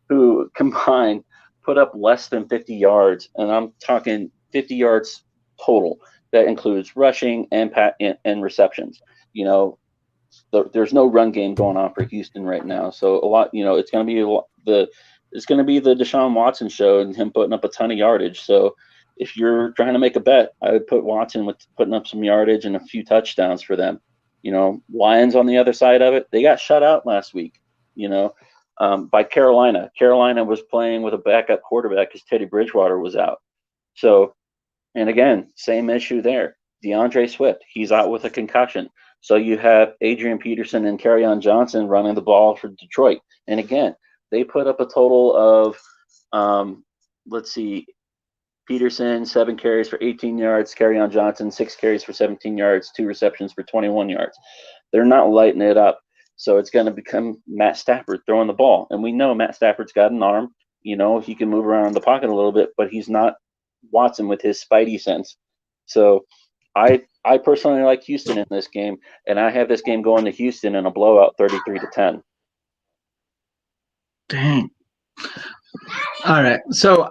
who combined put up less than 50 yards, and I'm talking 50 yards total. That includes rushing and receptions. There's no run game going on for Houston right now, so a lot. It's going to be the Deshaun Watson show and him putting up a ton of yardage. So if you're trying to make a bet, I would put Watson with putting up some yardage and a few touchdowns for them. Lions on the other side of it, they got shut out last week. By Carolina. Carolina was playing with a backup quarterback because Teddy Bridgewater was out. So, and again, same issue there. DeAndre Swift, he's out with a concussion. So you have Adrian Peterson and Kerryon Johnson running the ball for Detroit. And again, they put up a total of, Peterson, 7 carries for 18 yards. Kerryon Johnson, 6 carries for 17 yards, 2 receptions for 21 yards. They're not lighting it up. So it's going to become Matt Stafford throwing the ball. And we know Matt Stafford's got an arm. He can move around in the pocket a little bit, but he's not Watson with his spidey sense. So I personally like Houston in this game, and I have this game going to Houston in a blowout 33-10. Dang. All right. So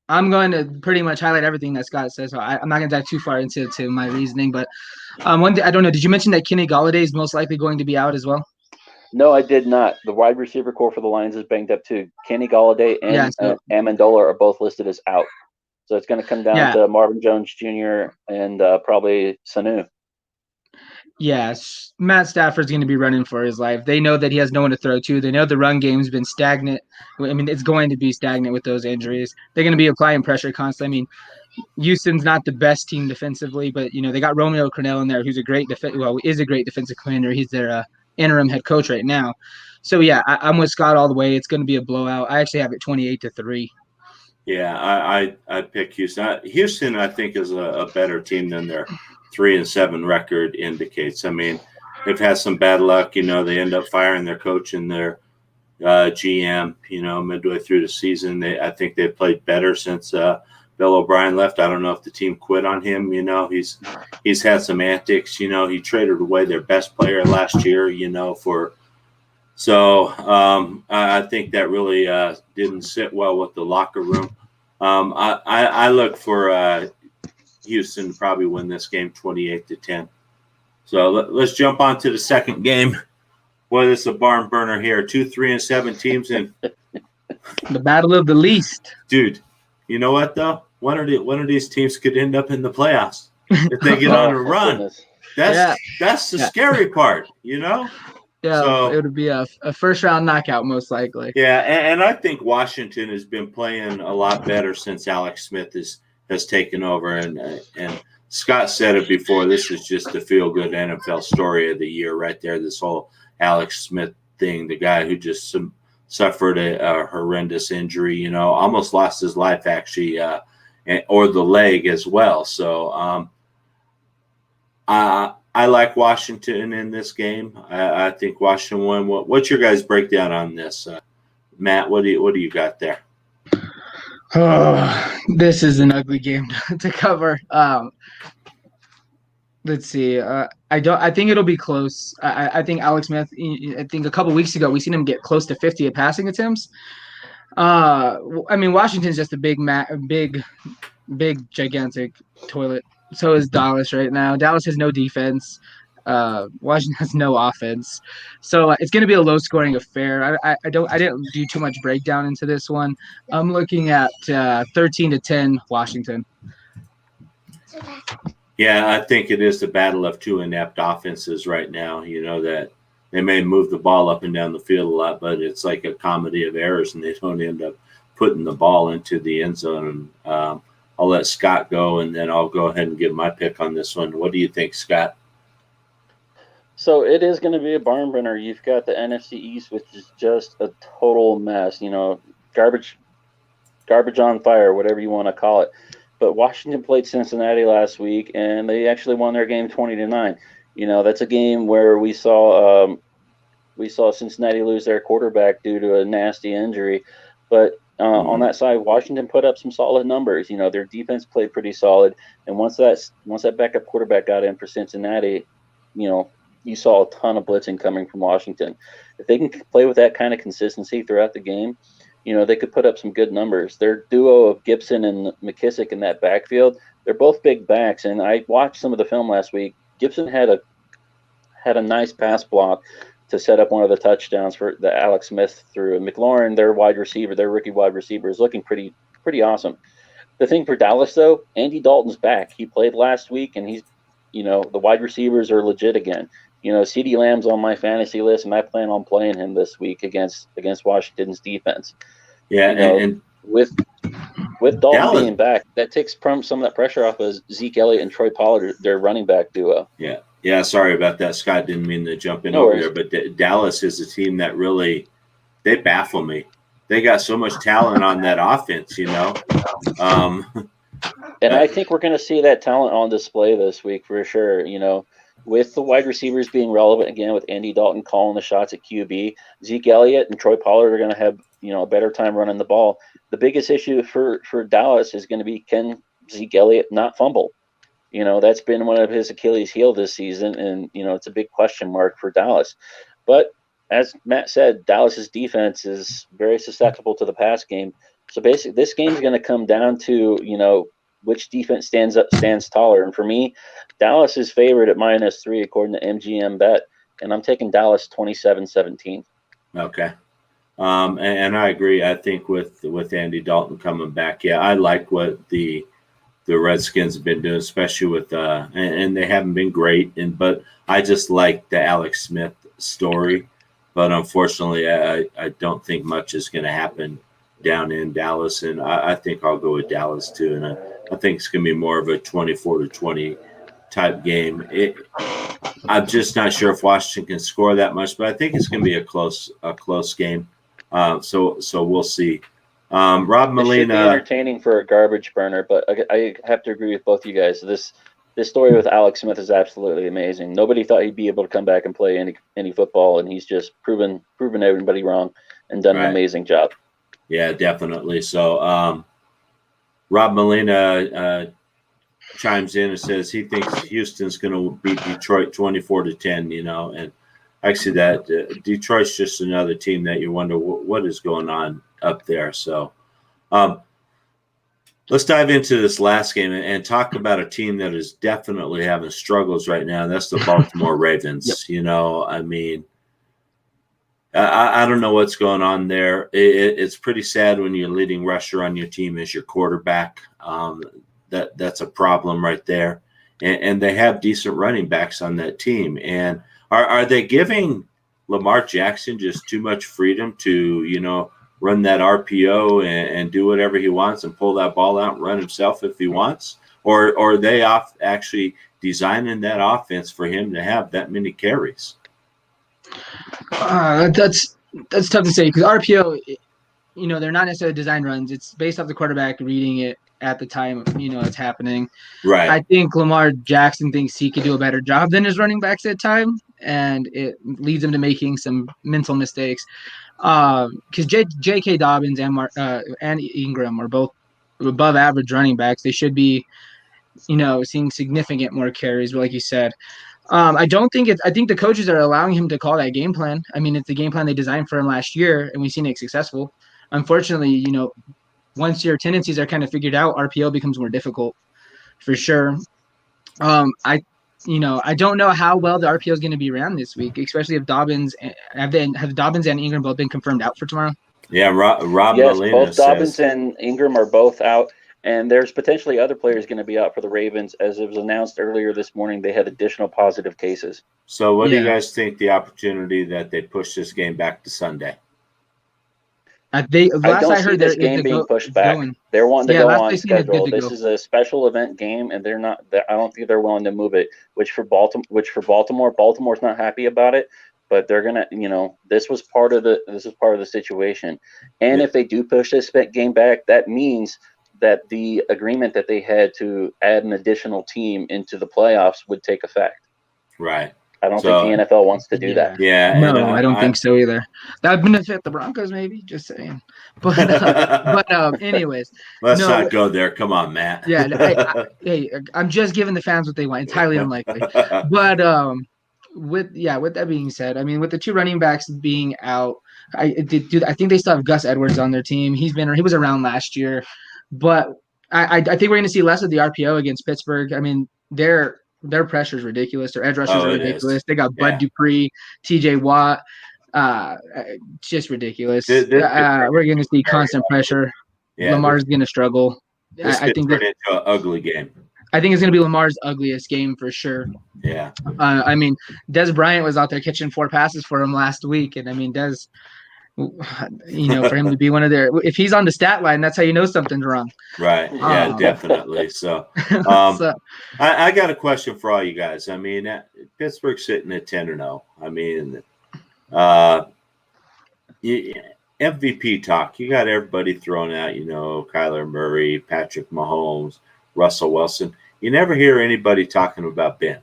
I'm going to pretty much highlight everything that Scott says. So I'm not going to dive too far into my reasoning, but one thing, I don't know. Did you mention that Kenny Golladay is most likely going to be out as well? No, I did not. The wide receiver core for the Lions is banged up too. Kenny Golladay and Amendola are both listed as out. So it's going to come down to Marvin Jones Jr. and probably Sanu. Yes, Matt Stafford's going to be running for his life. They know that he has no one to throw to. They know the run game's been stagnant. I mean, it's going to be stagnant with those injuries. They're going to be applying pressure constantly. I mean, Houston's not the best team defensively, but they got Romeo Crennel in there, who's is a great defensive coordinator. He's their interim head coach right now. So yeah, I'm with Scott all the way. It's going to be a blowout. I actually have it 28-3. Yeah, I pick Houston. Houston, I think, is a better team than their 3-7 record indicates. I mean, they've had some bad luck. They end up firing their coach and their GM, midway through the season. I think they've played better since Bill O'Brien left. I don't know if the team quit on him. He's had some antics. He traded away their best player last year, for – so I think that really didn't sit well with the locker room. I look for Houston to probably win this game 28-10. So let's jump on to the second game. Boy, this is a barn burner here. 2, 3, and 7 teams in the battle of the least. Dude, you know what though? One of these teams could end up in the playoffs if they get on a run. That's the scary part, Yeah, so, it would be a first-round knockout most likely. Yeah, and I think Washington has been playing a lot better since Alex Smith has taken over. And Scott said it before, this is just the feel-good NFL story of the year right there, this whole Alex Smith thing, the guy who just suffered a horrendous injury, almost lost his life actually, or the leg as well. So I like Washington in this game. I think Washington won. What's your guys' breakdown on this, Matt? What do you got there? Oh, this is an ugly game to cover. Let's see. I think it'll be close. I think Alex Smith. I think a couple weeks ago we seen him get close to 50 at passing attempts. Washington's just a big, gigantic toilet. So is Dallas right now. Dallas has no defense. Washington has no offense. So it's going to be a low-scoring affair. I didn't do too much breakdown into this one. I'm looking at 13-10 Washington. Yeah, I think it is the battle of two inept offenses right now. That they may move the ball up and down the field a lot, but it's like a comedy of errors, and they don't end up putting the ball into the end zone. I'll let Scott go, and then I'll go ahead and give my pick on this one. What do you think, Scott? So it is going to be a barn burner. You've got the NFC East, which is just a total mess. Garbage on fire, whatever you want to call it. But Washington played Cincinnati last week, and they actually won their game 20-9. That's a game where we saw Cincinnati lose their quarterback due to a nasty injury. But on that side, Washington put up some solid numbers. Their defense played pretty solid, and once that backup quarterback got in for Cincinnati, you saw a ton of blitzing coming from Washington. If they can play with that kind of consistency throughout the game, they could put up some good numbers. Their duo of Gibson and McKissick in that backfield, they're both big backs, and I watched some of the film last week. Gibson had a nice pass block to set up one of the touchdowns for the Alex Smith through. McLaurin, their rookie wide receiver, is looking pretty awesome. The thing for Dallas, though, Andy Dalton's back. He played last week, and he's, the wide receivers are legit again. CeeDee Lamb's on my fantasy list, and I plan on playing him this week against Washington's defense. Yeah, and with Dalton Dallas being back, that takes some of that pressure off of Zeke Elliott and Troy Pollard, their running back duo. Yeah, sorry about that, Scott. Didn't mean to jump in over there, but Dallas is a team that really they baffle me. They got so much talent on that offense, And I think we're going to see that talent on display this week for sure. With the wide receivers being relevant again, with Andy Dalton calling the shots at QB, Zeke Elliott and Troy Pollard are going to have a better time running the ball. The biggest issue for Dallas is going to be, can Zeke Elliott not fumble? That's been one of his Achilles heel this season, and it's a big question mark for Dallas. But as Matt said, Dallas's defense is very susceptible to the pass game. So basically, this game is going to come down to which defense stands taller. And for me, Dallas is favored at -3 according to MGM Bet, and I'm taking Dallas 27-17. Okay. And I agree. I think with Andy Dalton coming back, I like what the Redskins have been doing, especially with and they haven't been great. But I just like the Alex Smith story. But unfortunately, I don't think much is going to happen down in Dallas, and I think I'll go with Dallas too. And I think it's going to be more of a 24-20 type game. I'm just not sure if Washington can score that much, but I think it's going to be a close game. So we'll see. Rob Molina, it should be entertaining for a garbage burner, but I have to agree with both you guys. this story with Alex Smith is absolutely amazing. Nobody thought he'd be able to come back and play any football, and he's just proven everybody wrong and done an amazing job. Yeah, definitely. So Rob Molina chimes in and says he thinks Houston's going to beat Detroit 24-10, you know, and actually that Detroit's just another team that you wonder what is going on up there. So let's dive into this last game and talk about a team that is definitely having struggles right now. And that's the Baltimore Ravens. Yep. You know, I mean, I don't know what's going on there. It's pretty sad when your leading rusher on your team is your quarterback. That's a problem right there. And they have decent running backs on that team. And are they giving Lamar Jackson just too much freedom to, you know, run that RPO and do whatever he wants and pull that ball out and run himself if he wants? Or are they actually designing that offense for him to have that many carries? That's tough to say because RPO, you know, they're not necessarily design runs. It's based off the quarterback reading it at the time, you know, it's happening. Right. I think Lamar Jackson thinks he could do a better job than his running backs at time, and it leads him to making some mental mistakes. Because J.K. Dobbins and Ingram are both above average running backs. They should be, you know, seeing significant more carries, like you said. I think the coaches are allowing him to call that game plan. I mean, it's the game plan they designed for him last year, and we've seen it successful. Unfortunately, you know, once your tendencies are kind of figured out, RPO becomes more difficult for sure. I don't know how well the RPO is going to be ran this week, especially if Dobbins have Dobbins and Ingram both been confirmed out for tomorrow. Yeah, Rob yes, Molina both Dobbins and Ingram are both out, and there's potentially other players going to be out for the Ravens. As it was announced earlier this morning, they had additional positive cases. So what do you guys think the opportunity that they push this game back to Sunday? I don't see this game being pushed back. They're wanting to go on schedule. This is a special event game, and they're not. I don't think they're willing to move it. Which for Baltimore's not happy about it. But they're gonna, you know, this is part of the situation. And if they do push this game back, that means that the agreement that they had to add an additional team into the playoffs would take effect. Right. I don't think the NFL wants to do that. Yeah. No, I don't think so either. That would benefit the Broncos, maybe. Just saying. But anyways. Let's not go there. Come on, Matt. Yeah. I'm just giving the fans what they want. It's highly unlikely. But with that being said, I mean, with the two running backs being out, I think they still have Gus Edwards on their team. He was around last year, but I think we're going to see less of the RPO against Pittsburgh. I mean, their pressure is ridiculous. Their edge rushers are ridiculous. They got Bud Dupree, T.J. Watt, just ridiculous. We're going to see constant pressure. Yeah, Lamar's going to struggle. I think it's into an ugly game. I think it's going to be Lamar's ugliest game for sure. Yeah. I mean, Dez Bryant was out there catching 4 passes for him last week. And I mean, Dez, you know, for him to be one of their – if he's on the stat line, that's how you know something's wrong. Right. Yeah, definitely. So, I got a question for all you guys. I mean, Pittsburgh's sitting at 10-0. I mean, MVP talk. You got everybody throwing out, you know, Kyler Murray, Patrick Mahomes, Russell Wilson. You never hear anybody talking about Ben.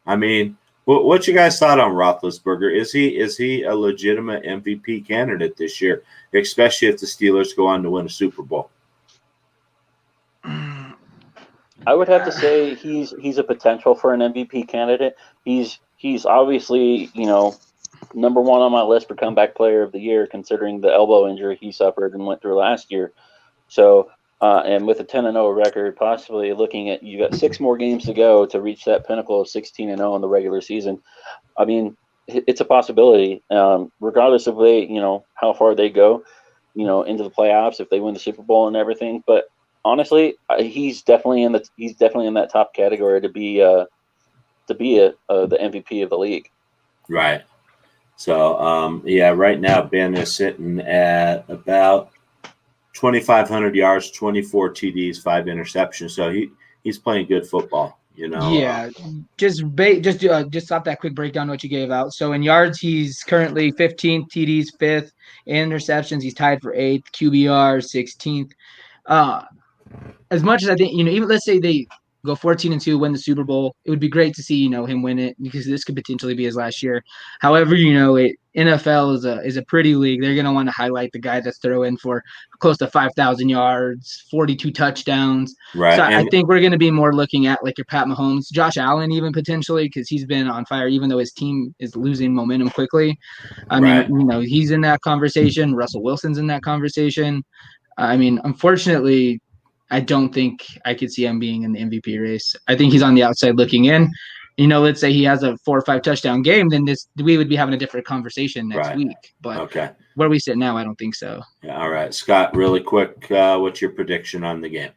I mean, what you guys thought on Roethlisberger? Is he a legitimate MVP candidate this year, especially if the Steelers go on to win a Super Bowl? I would have to say he's a potential for an MVP candidate. He's obviously, you know, number one on my list for comeback player of the year, considering the elbow injury he suffered and went through last year. So, and with a 10-0 record, possibly looking at, you got 6 more games to go to reach that pinnacle of 16-0 in the regular season. I mean, it's a possibility, regardless of how far they go, you know, into the playoffs, if they win the Super Bowl and everything. But honestly, he's definitely in that top category to be the MVP of the league. Right. So, right now Ben is sitting at about 2,500 yards, 24 TDs, 5 interceptions. So he's playing good football, you know. Yeah, just stop that quick breakdown what you gave out. So in yards, he's currently 15th, TDs 5th, interceptions he's tied for 8th, QBR 16th. As much as I think, you know, even let's say go 14-2, win the Super Bowl. It would be great to see, him win it, because this could potentially be his last year. However, NFL is a pretty league. They're going to want to highlight the guy that's throwing for close to 5,000 yards, 42 touchdowns. Right. So I think we're going to be more looking at like your Pat Mahomes, Josh Allen, even potentially, because he's been on fire, even though his team is losing momentum quickly. I mean, he's in that conversation. Russell Wilson's in that conversation. I mean, unfortunately, I don't think I could see him being in the MVP race. I think he's on the outside looking in. Let's say he has a 4 or 5 touchdown game, then we would be having a different conversation next week. But where we sit now, I don't think so. Yeah, all right, Scott, really quick, what's your prediction on the game?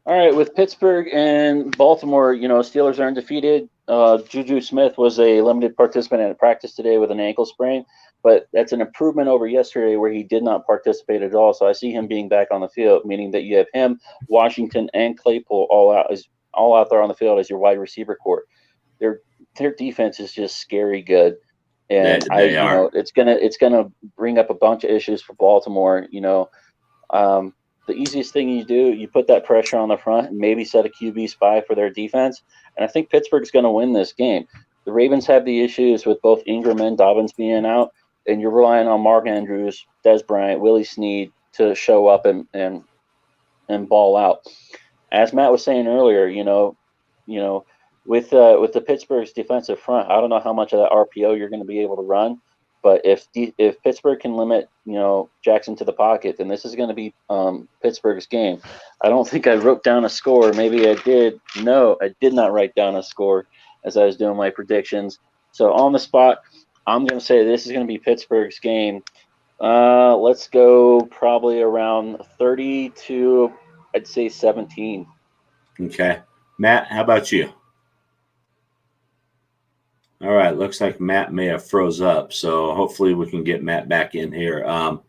All right, with Pittsburgh and Baltimore, Steelers are undefeated. Juju Smith was a limited participant at practice today with an ankle sprain, but that's an improvement over yesterday where he did not participate at all. So I see him being back on the field, meaning that you have him, Washington, and Claypool all out there on the field as your wide receiver corps. Their defense is just scary good, and it's gonna bring up a bunch of issues for Baltimore. The easiest thing you do, you put that pressure on the front and maybe set a QB spy for their defense. And I think Pittsburgh's going to win this game. The Ravens have the issues with both Ingram and Dobbins being out, and you're relying on Mark Andrews, Des Bryant, Willie Snead to show up and ball out. As Matt was saying earlier, with the Pittsburgh's defensive front, I don't know how much of that RPO you're going to be able to run. But if Pittsburgh can limit, Jackson to the pocket, then this is going to be Pittsburgh's game. I don't think I wrote down a score. Maybe I did. No, I did not write down a score as I was doing my predictions. So on the spot, I'm going to say this is going to be Pittsburgh's game. Let's go probably around 30 to, I'd say 17. Okay. Matt, how about you? All right, looks like Matt may have froze up, so hopefully we can get Matt back in here. To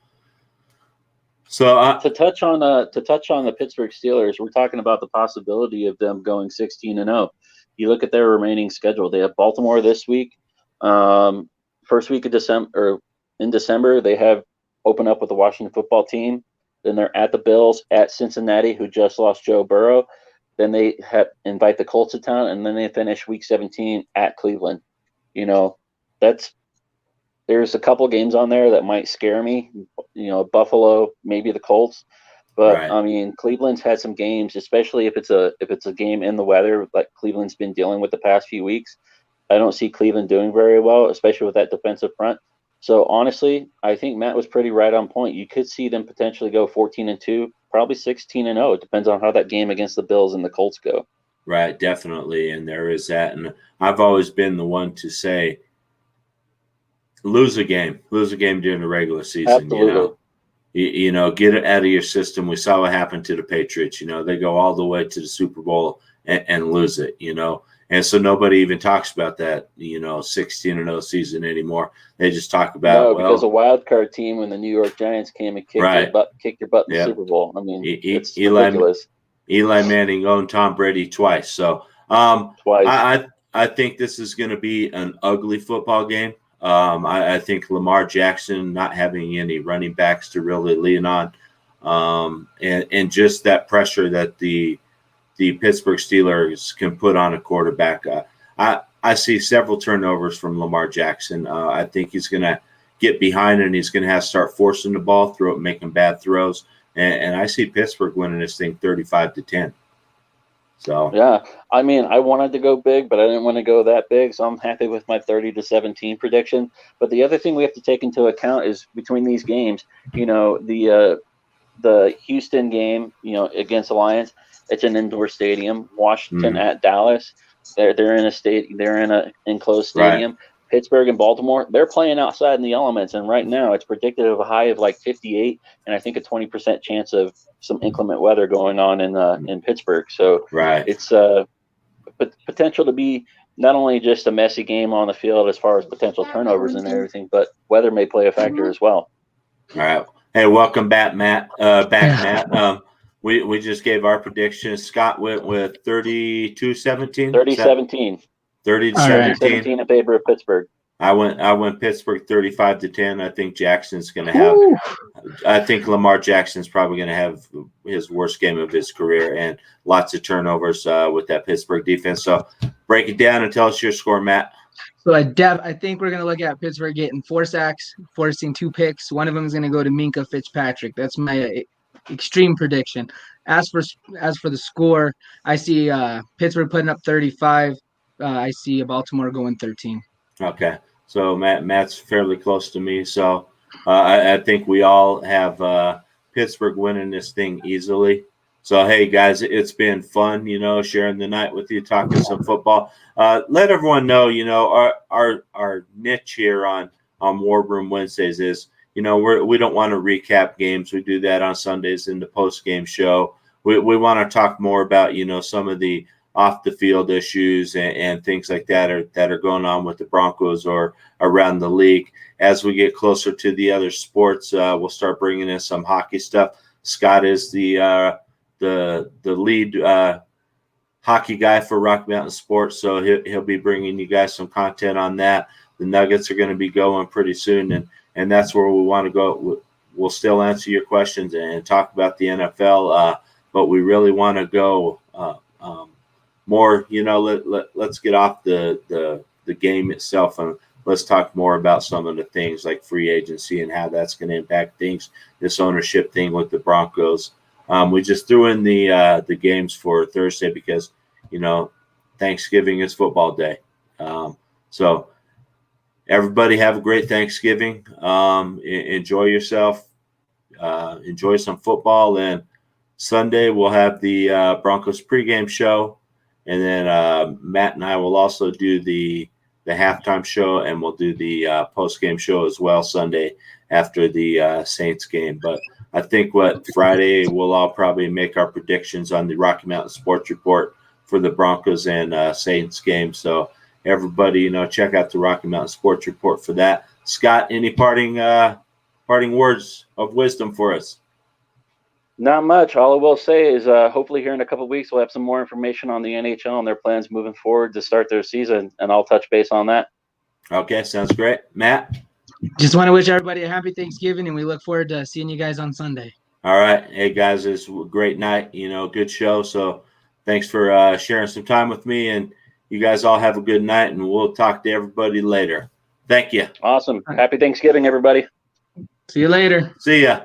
touch on the Pittsburgh Steelers, we're talking about the possibility of them going 16-0. You look at their remaining schedule; they have Baltimore this week, first week of December, or in December they have open up with the Washington Football Team. Then they're at the Bills, at Cincinnati, who just lost Joe Burrow. Then they invite the Colts to town, and then they finish Week 17 at Cleveland. There's a couple games on there that might scare me. Buffalo, maybe the Colts, but right. I mean, Cleveland's had some games, especially if it's a game in the weather like Cleveland's been dealing with the past few weeks. I don't see Cleveland doing very well, especially with that defensive front. So honestly, I think Matt was pretty right on point. You could see them potentially go 14-2, probably 16-0. It depends on how that game against the Bills and the Colts go. Right, definitely, and there is that. And I've always been the one to say, lose a game during the regular season. Absolutely. Get it out of your system. We saw what happened to the Patriots. They go all the way to the Super Bowl and lose it. And so nobody even talks about that 16-0 season anymore. They just talk about because a wild card team when the New York Giants came and kicked your butt in the Super Bowl. I mean, it's ridiculous. Eli Manning owned Tom Brady twice. So twice. I think this is going to be an ugly football game. I think Lamar Jackson not having any running backs to really lean on, and just that pressure that the Pittsburgh Steelers can put on a quarterback. I see several turnovers from Lamar Jackson. I think he's going to get behind and he's going to have to start forcing the ball, making bad throws. And I see Pittsburgh winning this thing 35-10. So yeah, I mean, I wanted to go big, but I didn't want to go that big. So I'm happy with my 30-17 prediction. But the other thing we have to take into account is between these games, the Houston game, against the Lions, it's an indoor stadium. Washington at Dallas, they're in a enclosed stadium. Right. Pittsburgh and Baltimore, they're playing outside in the elements, and right now it's predicted of a high of like 58, and I think a 20% chance of some inclement weather going on in Pittsburgh. So right. It's potential to be not only just a messy game on the field as far as potential turnovers and everything, but weather may play a factor as well. All right. Hey, welcome back, Matt. Matt. We just gave our predictions. Scott went with 32-17. 30-17. 30-17. 17 in favor of Pittsburgh. I went Pittsburgh 35-10. I think Jackson's going to have I think Lamar Jackson's probably going to have his worst game of his career and lots of turnovers with that Pittsburgh defense. So break it down and tell us your score, Matt. So I think we're going to look at Pittsburgh getting 4 sacks, forcing 2 picks. One of them is going to go to Minka Fitzpatrick. That's my extreme prediction. As for the score, I see Pittsburgh putting up 35. I see Baltimore going 13. Okay. So Matt's fairly close to me. So I think we all have Pittsburgh winning this thing easily. So, hey, guys, it's been fun, sharing the night with you, talking some football. Let everyone know, our niche here on War Room Wednesdays is, we don't want to recap games. We do that on Sundays in the post-game show. We want to talk more about, some of the off-the-field issues and things like that are going on with the Broncos or around the league. As we get closer to the other sports, we'll start bringing in some hockey stuff. Scott is the lead hockey guy for Rocky Mountain Sports, so he'll be bringing you guys some content on that. The Nuggets are going to be going pretty soon, and that's where we want to go. We'll still answer your questions and talk about the NFL, but we really want to go more. Let's get off the game itself and let's talk more about some of the things like free agency and how that's going to impact things. This ownership thing with the Broncos. We just threw in the games for Thursday because, Thanksgiving is football day. So everybody have a great Thanksgiving. Enjoy yourself. Enjoy some football. And Sunday we'll have the Broncos pregame show. And then Matt and I will also do the halftime show, and we'll do the postgame show as well Sunday after the Saints game. But I think Friday we'll all probably make our predictions on the Rocky Mountain Sports Report for the Broncos and Saints game. So everybody, check out the Rocky Mountain Sports Report for that. Scott, any parting words of wisdom for us? Not much. All I will say is hopefully here in a couple of weeks we'll have some more information on the NHL and their plans moving forward to start their season, and I'll touch base on that. Okay, sounds great. Matt? Just want to wish everybody a happy Thanksgiving, and we look forward to seeing you guys on Sunday. All right. Hey, guys, it's a great night, good show. So thanks for sharing some time with me, and you guys all have a good night, and we'll talk to everybody later. Thank you. Awesome. Happy Thanksgiving, everybody. See you later. See ya.